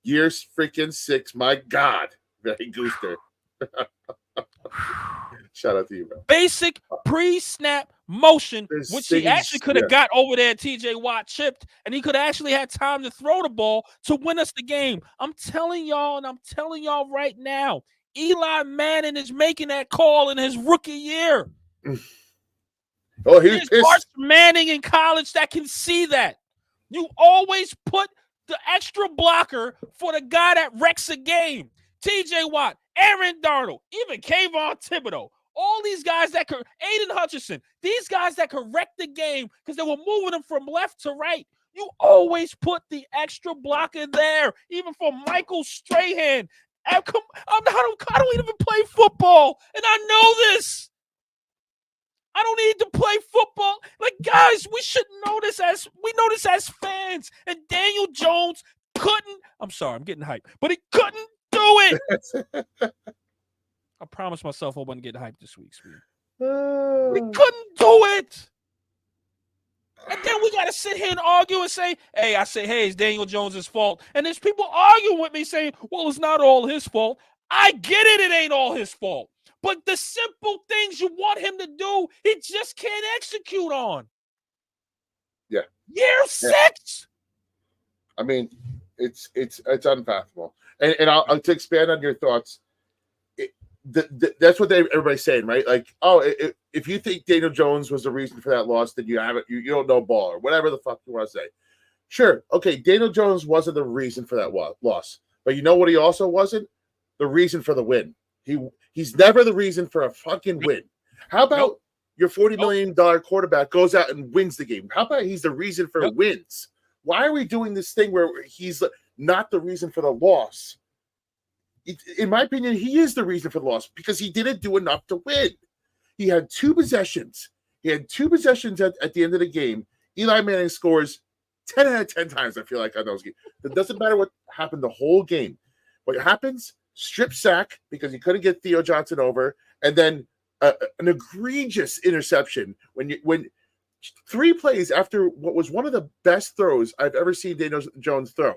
Speaker 1: Years freaking 6, my God. Very gooster. Shout out to you, bro.
Speaker 4: Basic pre-snap motion, which he actually could have got over there. TJ Watt chipped, and he could have actually had time to throw the ball to win us the game. I'm telling y'all, and I'm telling y'all right now, Eli Manning is making that call in his rookie year.
Speaker 1: Oh, he was
Speaker 4: There's
Speaker 1: pissed.
Speaker 4: Arch Manning in college that can see that. You always put the extra blocker for the guy that wrecks a game. TJ Watt, Aaron Darnold, even Kayvon Thibodeau, all these guys that could, Aiden Hutchinson, these guys that could wreck the game because they were moving them from left to right. You always put the extra blocker there, even for Michael Strahan. I don't even play football, and I know this. I don't need to play football. Like, guys, we should know this as fans. And Daniel Jones couldn't. I'm sorry, I'm getting hyped, but he couldn't do it. I promised myself I wasn't getting hyped this week, Speed. We couldn't do it. And then we got to sit here and argue and say, hey, it's Daniel Jones' fault. And there's people arguing with me saying, well, it's not all his fault. I get it ain't all his fault. But the simple things you want him to do, he just can't execute on.
Speaker 1: Yeah.
Speaker 4: Year 6.
Speaker 1: I mean, it's unfathomable. And I'll to expand on your thoughts. That's what everybody's saying, right? Like, if you think Daniel Jones was the reason for that loss, then you don't know ball or whatever the fuck you want to say. Sure, okay, Daniel Jones wasn't the reason for that loss, but you know what? He also wasn't the reason for the win. He's never the reason for a fucking win. How about your $40 million quarterback goes out and wins the game? How about he's the reason for wins? Why are we doing this thing where he's not the reason for the loss. In my opinion, he is the reason for the loss because he didn't do enough to win. He had 2 possessions. He had 2 possessions at the end of the game. Eli Manning scores 10 out of 10 times, I feel like, on those games. It doesn't matter what happened the whole game. What happens, strip sack, because he couldn't get Theo Johnson over, and then an egregious interception when 3 plays after what was one of the best throws I've ever seen Daniel Jones throw.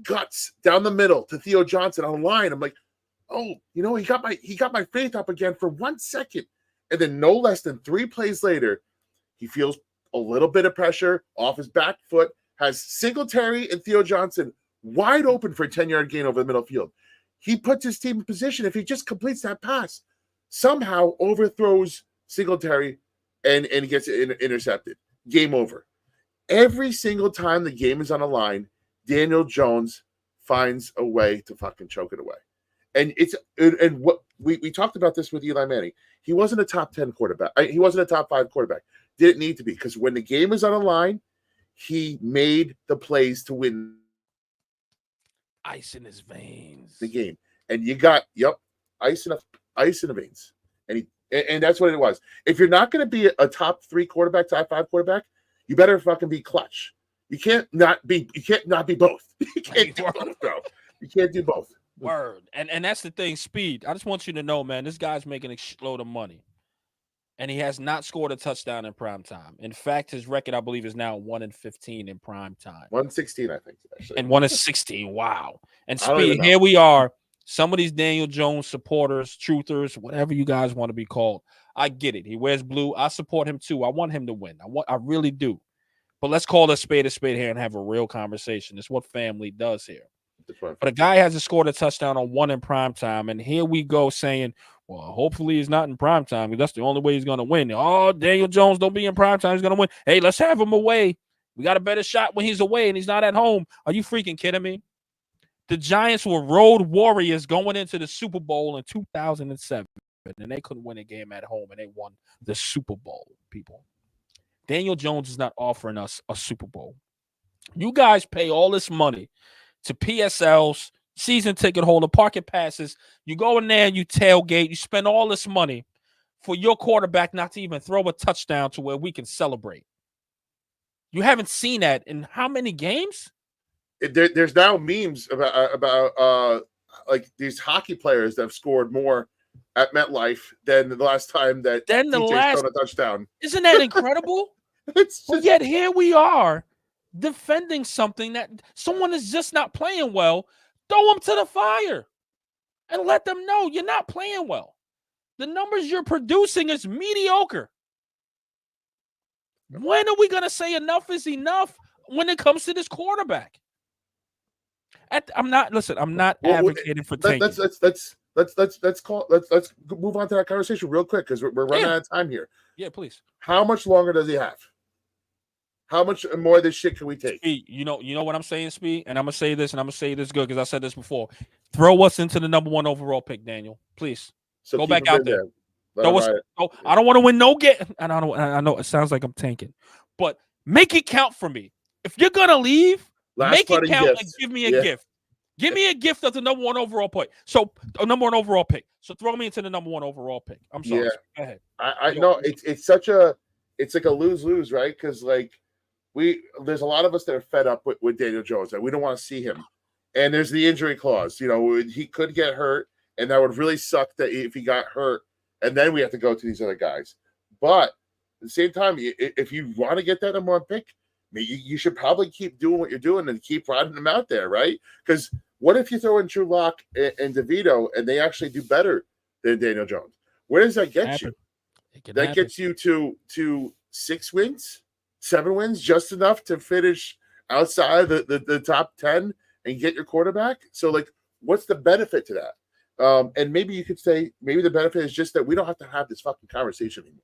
Speaker 1: Guts down the middle to Theo Johnson on the line. I'm like, oh, he got my faith up again for 1 second. And then no less than 3 plays later, he feels a little bit of pressure off his back foot, has Singletary and Theo Johnson wide open for a 10-yard gain over the middle field. He puts his team in position. If he just completes that pass, somehow overthrows Singletary and gets intercepted. Game over. Every single time the game is on the line, Daniel Jones finds a way to fucking choke it away. And what we talked about this with Eli Manning. He wasn't a top 10 quarterback. He wasn't a top 5 quarterback. Didn't need to be, because when the game is on the line, he made the plays to win.
Speaker 4: Ice in his veins.
Speaker 1: The game. And you got, ice in the veins. And that's what it was. If you're not going to be a top 3 quarterback, top 5 quarterback, you better fucking be clutch. You can't not be both. You can't do both, bro. You can't do both.
Speaker 4: Word. And that's the thing, Speed. I just want you to know, man, this guy's making a shitload of money. And he has not scored a touchdown in prime time. In fact, his record, I believe, is now 1-15 in prime time.
Speaker 1: 116, I think, actually.
Speaker 4: And 1-16. Wow. And Speed, here we are. Some of these Daniel Jones supporters, truthers, whatever you guys want to be called. I get it. He wears blue. I support him too. I want him to win. I really do. But let's call a spade here and have a real conversation. It's what family does here. But a guy hasn't scored a touchdown on 1 in prime time, and here we go saying, well, hopefully he's not in prime time because that's the only way he's going to win. Oh, Daniel Jones, don't be in prime time. He's going to win. Hey, let's have him away. We got a better shot when he's away and he's not at home. Are you freaking kidding me? The Giants were road warriors going into the Super Bowl in 2007, and they couldn't win a game at home, and they won the Super Bowl, people. Daniel Jones is not offering us a Super Bowl. You guys pay all this money to PSLs, season ticket holder, parking passes. You go in there and you tailgate. You spend all this money for your quarterback not to even throw a touchdown to where we can celebrate. You haven't seen that in how many games?
Speaker 1: There's now memes about like these hockey players that have scored more at MetLife than the last time that TJ's thrown a touchdown.
Speaker 4: Isn't that incredible? But yet here we are defending something that someone is just not playing well. Throw them to the fire and let them know you're not playing well. The numbers you're producing is mediocre. When are we going to say enough is enough when it comes to this quarterback? I'm not advocating for tanking.
Speaker 1: Let's move on to that conversation real quick because we're running out of time here.
Speaker 4: Yeah, please.
Speaker 1: How much longer does he have? How much more of this shit can we take?
Speaker 4: Speed, you know what I'm saying, Speed? And I'm going to say this, and I'm going to say this good because I said this before. Throw us into the number 1 overall pick, Daniel. Please.
Speaker 1: So
Speaker 4: go back out there. I don't want to win no game. And I know it sounds like I'm tanking. But make it count for me. If you're going to leave, make it count and give me a gift. Give me a gift of the number 1 overall pick. So a number 1 overall pick. So throw me into the number 1 overall pick. I'm sorry.
Speaker 1: Yeah.
Speaker 4: Go ahead.
Speaker 1: I know it's like a lose-lose, right? Because there's a lot of us that are fed up with Daniel Jones. We don't want to see him. And there's the injury clause. He could get hurt, and that would really suck that if he got hurt, and then we have to go to these other guys. But at the same time, if you want to get that number 1 pick, you should probably keep doing what you're doing and keep riding them out there, right? Because what if you throw in Drew Lock and DeVito and they actually do better than Daniel Jones? Where does that get you? That gets you to 6 wins, 7 wins, just enough to finish outside the top 10 and get your quarterback. So, what's the benefit to that? And maybe you could say maybe the benefit is just that we don't have to have this fucking conversation anymore.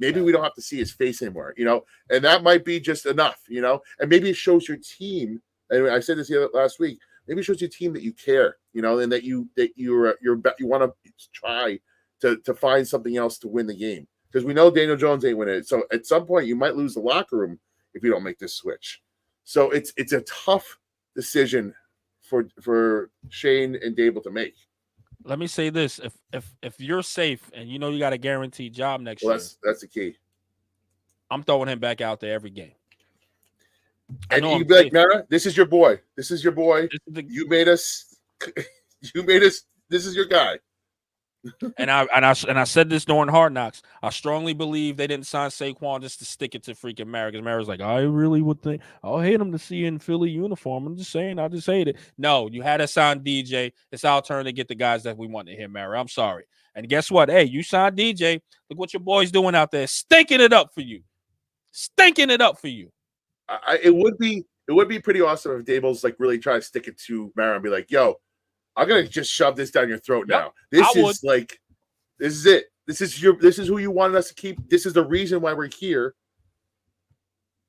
Speaker 1: Maybe we don't have to see his face anymore, and that might be just enough, and maybe it shows your team. And I said this last week. Maybe it shows your team that you care, and that you want to try to find something else to win the game. Because we know Daniel Jones ain't winning it. So at some point you might lose the locker room if you don't make this switch. So it's a tough decision for Shane and Dable to make.
Speaker 4: Let me say this: if you're safe and you know you got a guaranteed job next year,
Speaker 1: That's the key.
Speaker 4: I'm throwing him back out there every game.
Speaker 1: And you be like, Mara, this is your boy. This is your boy. You made us. You made us. This is your guy.
Speaker 4: And I said this during Hard Knocks. I strongly believe they didn't sign Saquon just to stick it to freaking Mara, because Mara's like, I really would think I'll hate him to see you in Philly uniform. I'm just saying, I just hate it. No, you had to sign DJ. It's our turn to get the guys that we want to hear, Mara. I'm sorry. And guess what? Hey, you signed DJ. Look what your boy's doing out there, stinking it up for you. Stinking it up for you.
Speaker 1: It would be pretty awesome if Dable's like really trying to stick it to Mara and be like, yo, I'm gonna just shove this down your throat now. This is it. This is who you wanted us to keep. This is the reason why we're here.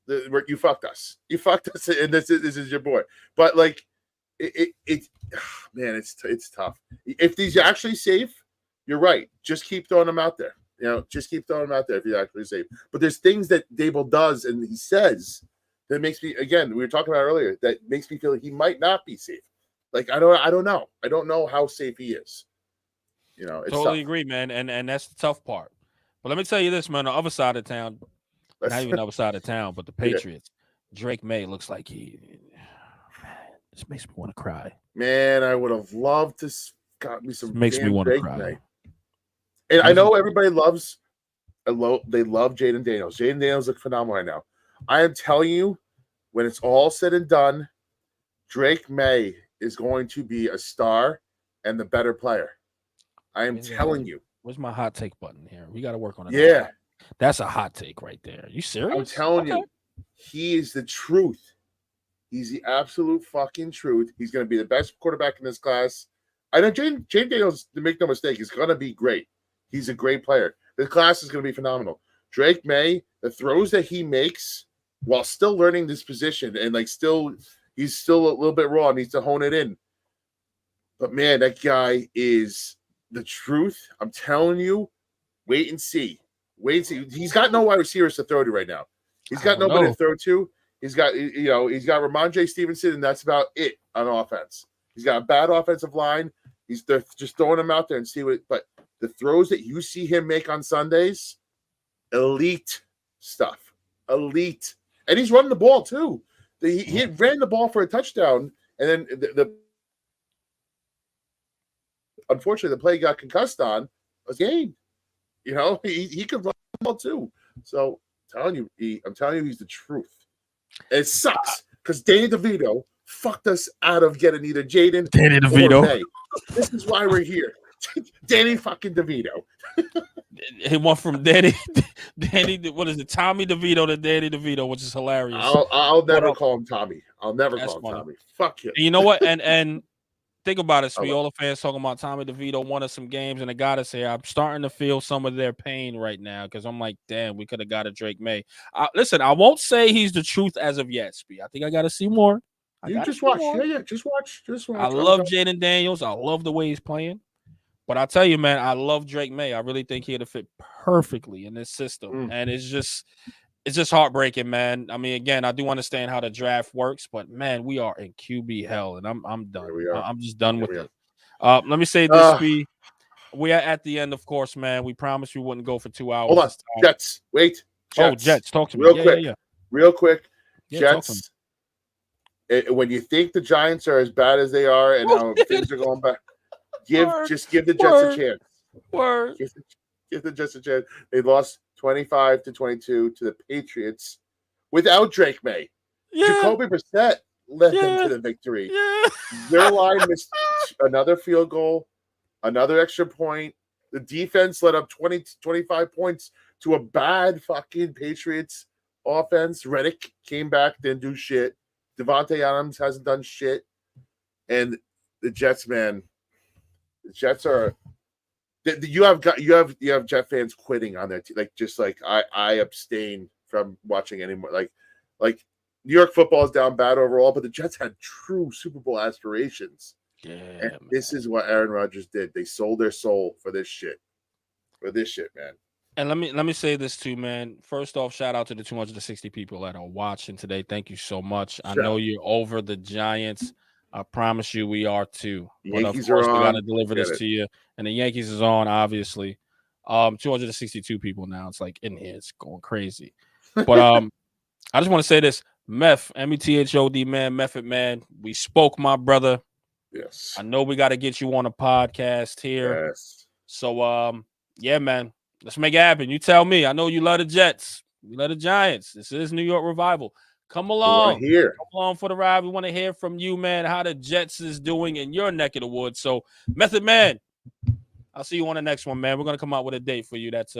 Speaker 1: You fucked us. You fucked us, and this is your boy. But like, man, it's tough. If these are actually safe, you're right. Just keep throwing them out there. Just keep throwing them out there if you're actually safe. But there's things that Dable does and he says that makes me, again, we were talking about earlier, that makes me feel like he might not be safe. Like, I don't know. I don't know how safe he is. It's
Speaker 4: totally
Speaker 1: tough.
Speaker 4: agree, man. And that's the tough part. But let me tell you this, man. On the other side of town, not even the other side of town, but the Patriots. Yeah. Drake May looks like this makes me want to cry.
Speaker 1: Man, I would have loved to got me some.
Speaker 4: Makes me want to cry.
Speaker 1: May. And I know everybody loves. They love Jaden Daniels. Jaden Daniels looks phenomenal right now. I am telling you, when it's all said and done, Drake May is going to be a star and the better player. I am telling you.
Speaker 4: Where's my hot take button here? We got to work on it.
Speaker 1: Yeah.
Speaker 4: That's a hot take right there. You serious?
Speaker 1: I'm telling you, he is the truth. He's the absolute fucking truth. He's going to be the best quarterback in this class. I know Jane Daniels, to make no mistake, is going to be great. He's a great player. The class is going to be phenomenal. Drake May, the throws that he makes while still learning this position and he's still a little bit raw, needs to hone it in. But man, that guy is the truth. I'm telling you, wait and see. He's got no wide receivers to throw to right now. He's got nobody to throw to. He's got Ramondre Stevenson, and that's about it on offense. He's got a bad offensive line. They're just throwing him out there and see what. But the throws that you see him make on Sundays, elite stuff, elite, and he's running the ball too. He ran the ball for a touchdown, and then the unfortunately the play he got concussed on was game. He could run the ball too. So I'm telling you, he's the truth. And it sucks because Danny DeVito fucked us out of getting either Jaden or May. This is why we're here. Danny fucking DeVito.
Speaker 4: He went from Danny, what is it? Tommy DeVito to Danny DeVito, which is hilarious.
Speaker 1: I'll never call him Tommy. I'll never call him Tommy. Fuck him.
Speaker 4: And you know what? And think about it. All the fans talking about Tommy DeVito won us some games, and I gotta say, I'm starting to feel some of their pain right now because I'm like, damn, we could have got a Drake May. Listen, I won't say he's the truth as of yet, Spee. I think I got to see more.
Speaker 1: Just watch. Yeah, just watch.
Speaker 4: I love Jaden Daniels. I love the way he's playing. But I'll tell you, man, I love Drake May. I really think he'd have fit perfectly in this system. And it's just heartbreaking, man. I mean, again, I do understand how the draft works, but man, we are in QB hell, and I'm done. I'm just done with it. Let me say this, Spee. We are at the end, of course, man. We promised we wouldn't go for 2 hours.
Speaker 1: Hold on. Jets. Wait. Jets.
Speaker 4: Jets. Talk to me.
Speaker 1: Real quick.
Speaker 4: Yeah,
Speaker 1: Jets. When you think the Giants are as bad as they are and how things are going back, just give the Jets a chance. Give the Jets a chance. They lost 25-22 to the Patriots without Drake May. Jacoby Brissett led them to the victory. Their line missed another field goal, another extra point. The defense let up 25 points to a bad fucking Patriots offense. Reddick came back, didn't do shit. Devontae Adams hasn't done shit. And the Jets, man, the Jets are. You have Jet fans quitting on their team. I abstain from watching anymore. Like New York football is down bad overall, but the Jets had true Super Bowl aspirations.
Speaker 4: Yeah,
Speaker 1: and this is what Aaron Rodgers did. They sold their soul for this shit. Man.
Speaker 4: And let me say this too, man. First off, shout out to the 260 people that are watching today. Thank you so much. I know you're over the Giants. I promise you, we are too. But of
Speaker 1: Yankees
Speaker 4: course,
Speaker 1: are
Speaker 4: we got to
Speaker 1: on.
Speaker 4: deliver
Speaker 1: Get
Speaker 4: this
Speaker 1: it.
Speaker 4: to you. And the Yankees is on, obviously. 262 people now. It's like in here, it's going crazy. But I just want to say this: Meth, METHOD, man, Method man. We spoke, my brother.
Speaker 1: Yes.
Speaker 4: I know we got to get you on a podcast here.
Speaker 1: Yes.
Speaker 4: So yeah, man. Let's make it happen. You tell me. I know you love the Jets. You love the Giants. This is New York Revival. Come along.
Speaker 1: Here.
Speaker 4: Come along for the ride. We want to hear from you, man, how the Jets is doing in your neck of the woods. So, Method Man, I'll see you on the next one, man. We're going to come out with a date for you that's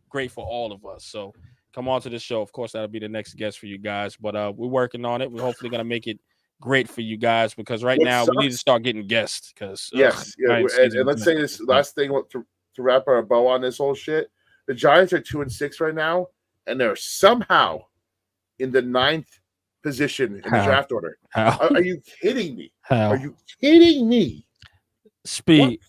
Speaker 4: great for all of us. So, come on to the show. Of course, that'll be the next guest for you guys. But we're working on it. We're hopefully going to make it great for you guys because right now we need to start getting guests. Because
Speaker 1: yes. And let's say this last thing to wrap our bow on this whole shit. The Giants are 2-6 right now, and they're somehow in the 9th position in the draft order. Are you kidding me? Are you kidding me?
Speaker 4: Speed.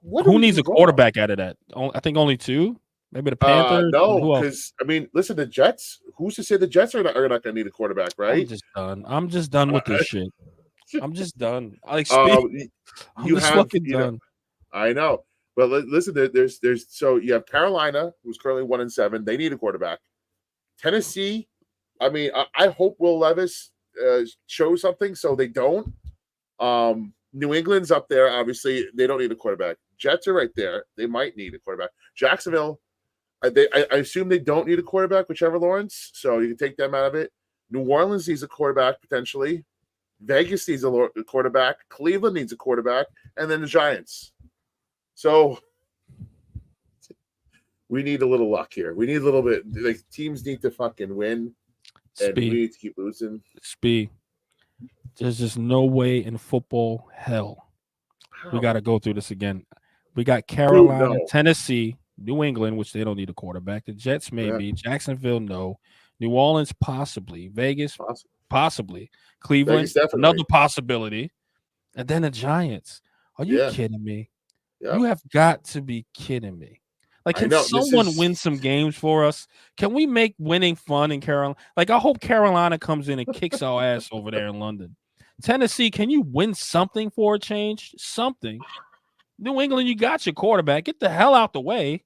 Speaker 4: Who needs a quarterback out of that? I think only 2. Maybe the Panthers.
Speaker 1: No, because I mean, listen, the Jets. Who's to say the Jets are not going to need a quarterback, right?
Speaker 4: I'm just done with this shit. I'm just done. Like
Speaker 1: Speed. You have
Speaker 4: done.
Speaker 1: I know, but listen, there's so you have Carolina, who's currently 1-7. They need a quarterback. Tennessee. I mean, I hope Will Levis shows something, so they don't. New England's up there. Obviously, they don't need a quarterback. Jets are right there. They might need a quarterback. Jacksonville, I assume they don't need a quarterback, whichever Lawrence, so you can take them out of it. New Orleans needs a quarterback, potentially. Vegas needs a quarterback. Cleveland needs a quarterback. And then the Giants. So we need a little luck here. We need a little bit. Like, teams need to fucking win. And we need to keep losing.
Speaker 4: Speed. There's just no way in football hell we got to go through this again. We got Carolina, Tennessee, New England, which they don't need a quarterback. The Jets maybe. Jacksonville, no. New Orleans, possibly. Vegas, possibly. Cleveland, another possibility. And then the Giants. Are you kidding me? Yeah. You have got to be kidding me. Like, can someone win some games for us? Can we make winning fun in Carolina? Like, I hope Carolina comes in and kicks our ass over there in London. Tennessee, can you win something for a change? Something. New England, you got your quarterback. Get the hell out the way.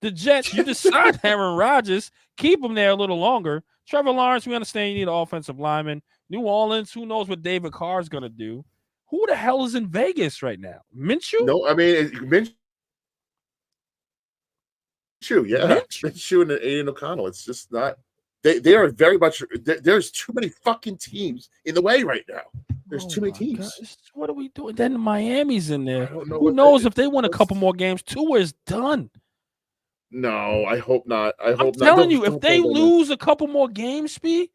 Speaker 4: The Jets, you just signed Aaron Rodgers. Keep him there a little longer. Trevor Lawrence, we understand you need an offensive lineman. New Orleans, who knows what David Carr is going to do? Who the hell is in Vegas right now? Minshew?
Speaker 1: No, I mean, Minshew, yeah. Minshew and Aiden O'Connell. It's just not. They are very much. There's too many fucking teams in the way right now. There's too many teams.
Speaker 4: God. What are we doing? Then Miami's in there. Who knows if they win a couple more games? Tua is done.
Speaker 1: No, I hope not. I'm
Speaker 4: telling you, if they lose a couple more games, Speed,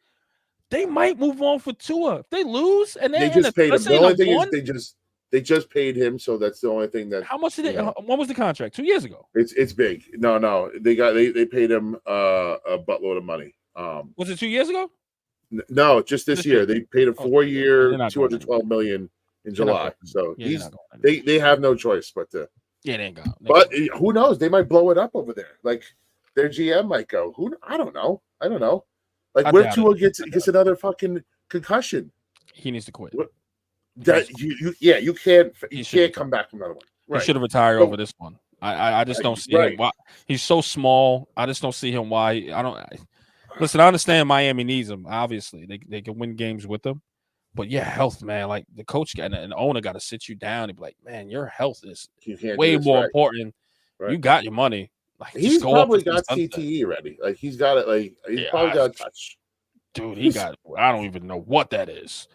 Speaker 4: they might move on for Tua. If they lose and
Speaker 1: they just paid him. The only thing is they just paid him, so that's the only thing that.
Speaker 4: How much did they? What was the contract? 2 years ago.
Speaker 1: It's big. No, they paid him a buttload of money.
Speaker 4: Was it 2 years ago?
Speaker 1: No, just this year. They paid him 4-year, $212 million in July. So they have no choice but to.
Speaker 4: Yeah, they ain't go.
Speaker 1: But who knows? They might blow it up over there. Like their GM might go. I don't know. Like what if Tua gets another fucking concussion?
Speaker 4: He needs to quit.
Speaker 1: You can't come back from another one. Right.
Speaker 4: He should have retired over this one. I just don't see him. Why. He's so small. I just don't see him. Why? Listen, I understand Miami needs him. Obviously, they can win games with him. But health, man. Like the coach and the owner got to sit you down and be like, man, your health is way more important. Right. You got your money. Like
Speaker 1: he's probably got CTE ready. Like he's got it. Like he's probably got a touch.
Speaker 4: Dude, he got. I don't even know what that is.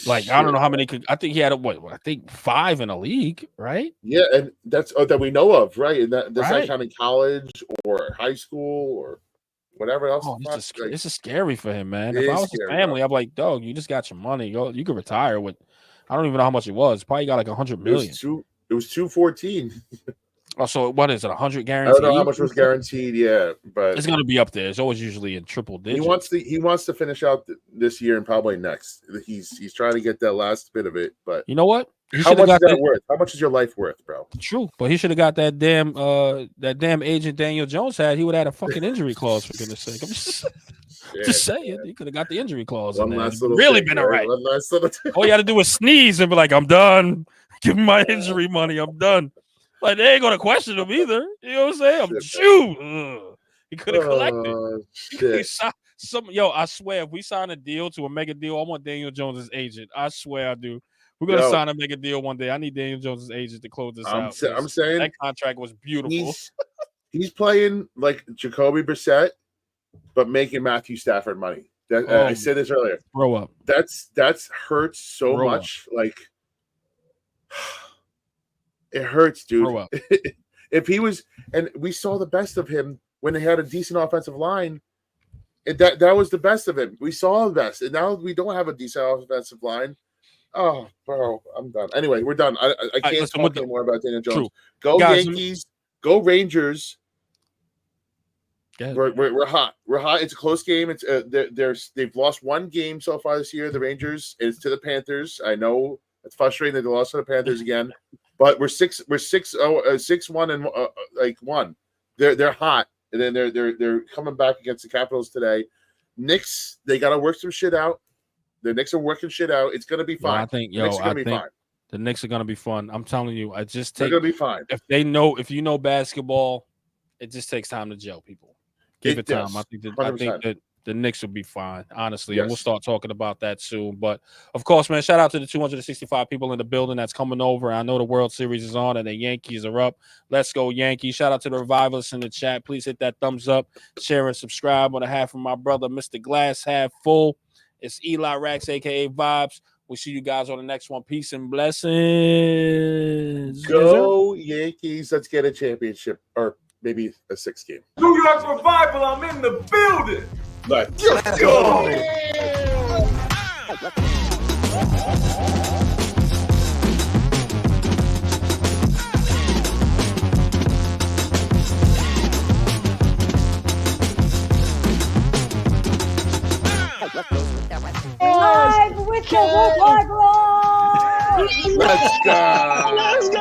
Speaker 4: Like I don't know how many. I think he had I think 5 in a league, right?
Speaker 1: Yeah, and that's that we know of, right? And that's not counting college or high school or whatever else.
Speaker 4: This is scary for him, man. If I was his family, I'm like, dog, you just got your money. You could retire with. I don't even know how much it was. Probably got like 100 million.
Speaker 1: It was 214.
Speaker 4: Oh, so what is it? 100 guaranteed?
Speaker 1: I don't know how much was guaranteed. Yeah, but
Speaker 4: it's gonna be up there. It's always usually in triple digits.
Speaker 1: He wants to finish out this year and probably next. He's trying to get that last bit of it. But
Speaker 4: you know what?
Speaker 1: How much is that worth? How much is your life worth, bro?
Speaker 4: True, but he should have got that damn agent Daniel Jones had. He would have had a fucking injury clause for goodness sake. Just saying, he could have got the injury clause in
Speaker 1: One
Speaker 4: there.
Speaker 1: last little
Speaker 4: Really
Speaker 1: thing,
Speaker 4: been all right.
Speaker 1: One last little
Speaker 4: All you had to do was sneeze and be like, I'm done. Give me my injury money. I'm done. Like, they ain't going to question him either. You know what I'm saying? I'm shoot. He could have collected.
Speaker 1: Shit.
Speaker 4: I swear, if we sign a deal to a mega deal, I want Daniel Jones' agent. I swear I do. We're going to sign a mega deal one day. I need Daniel Jones' agent to close this out.
Speaker 1: I'm saying
Speaker 4: that contract was beautiful.
Speaker 1: He's playing like Jacoby Brissett, but making Matthew Stafford money. I said this earlier.
Speaker 4: Grow up.
Speaker 1: That's hurts so much. Like, it hurts, dude.
Speaker 4: Grow up.
Speaker 1: If he was, and we saw the best of him when they had a decent offensive line. That was the best of him. We saw the best, and now we don't have a decent offensive line. Oh, bro, I'm done. Anyway, we're done. I can't talk anymore about Daniel Jones.
Speaker 4: True.
Speaker 1: Go guys, Yankees. Go Rangers. We're hot. We're hot. It's a close game. It's they've lost one game so far this year. The Rangers. It's to the Panthers. I know it's frustrating that they lost to the Panthers again, but we're 6-1 and like one. They're hot, and then they're coming back against the Capitals today. Knicks, they got to work some shit out. The Knicks are working shit out. It's gonna be fine.
Speaker 4: I think
Speaker 1: the
Speaker 4: Knicks are gonna be fun. I'm telling you,
Speaker 1: they're gonna be fine.
Speaker 4: If you know basketball, it just takes time to gel people. Give it time. I think that the Knicks will be fine, honestly. Yes. And we'll start talking about that soon. But of course, man, shout out to the 265 people in the building that's coming over. I know the World Series is on and the Yankees are up. Let's go, Yankees. Shout out to the revivalists in the chat. Please hit that thumbs up, share, and subscribe on behalf of my brother, Mr. Glass Half Full. It's Eli Rax, aka Vibes. We'll see you guys on the next one. Peace and blessings.
Speaker 1: Go Yankees. Let's get a championship or maybe a 6 game.
Speaker 5: New York Revival, I'm in the building.
Speaker 1: Let's
Speaker 5: go.
Speaker 3: Live with the Wolf Hard Roll.
Speaker 1: Let's go.
Speaker 5: Let's go.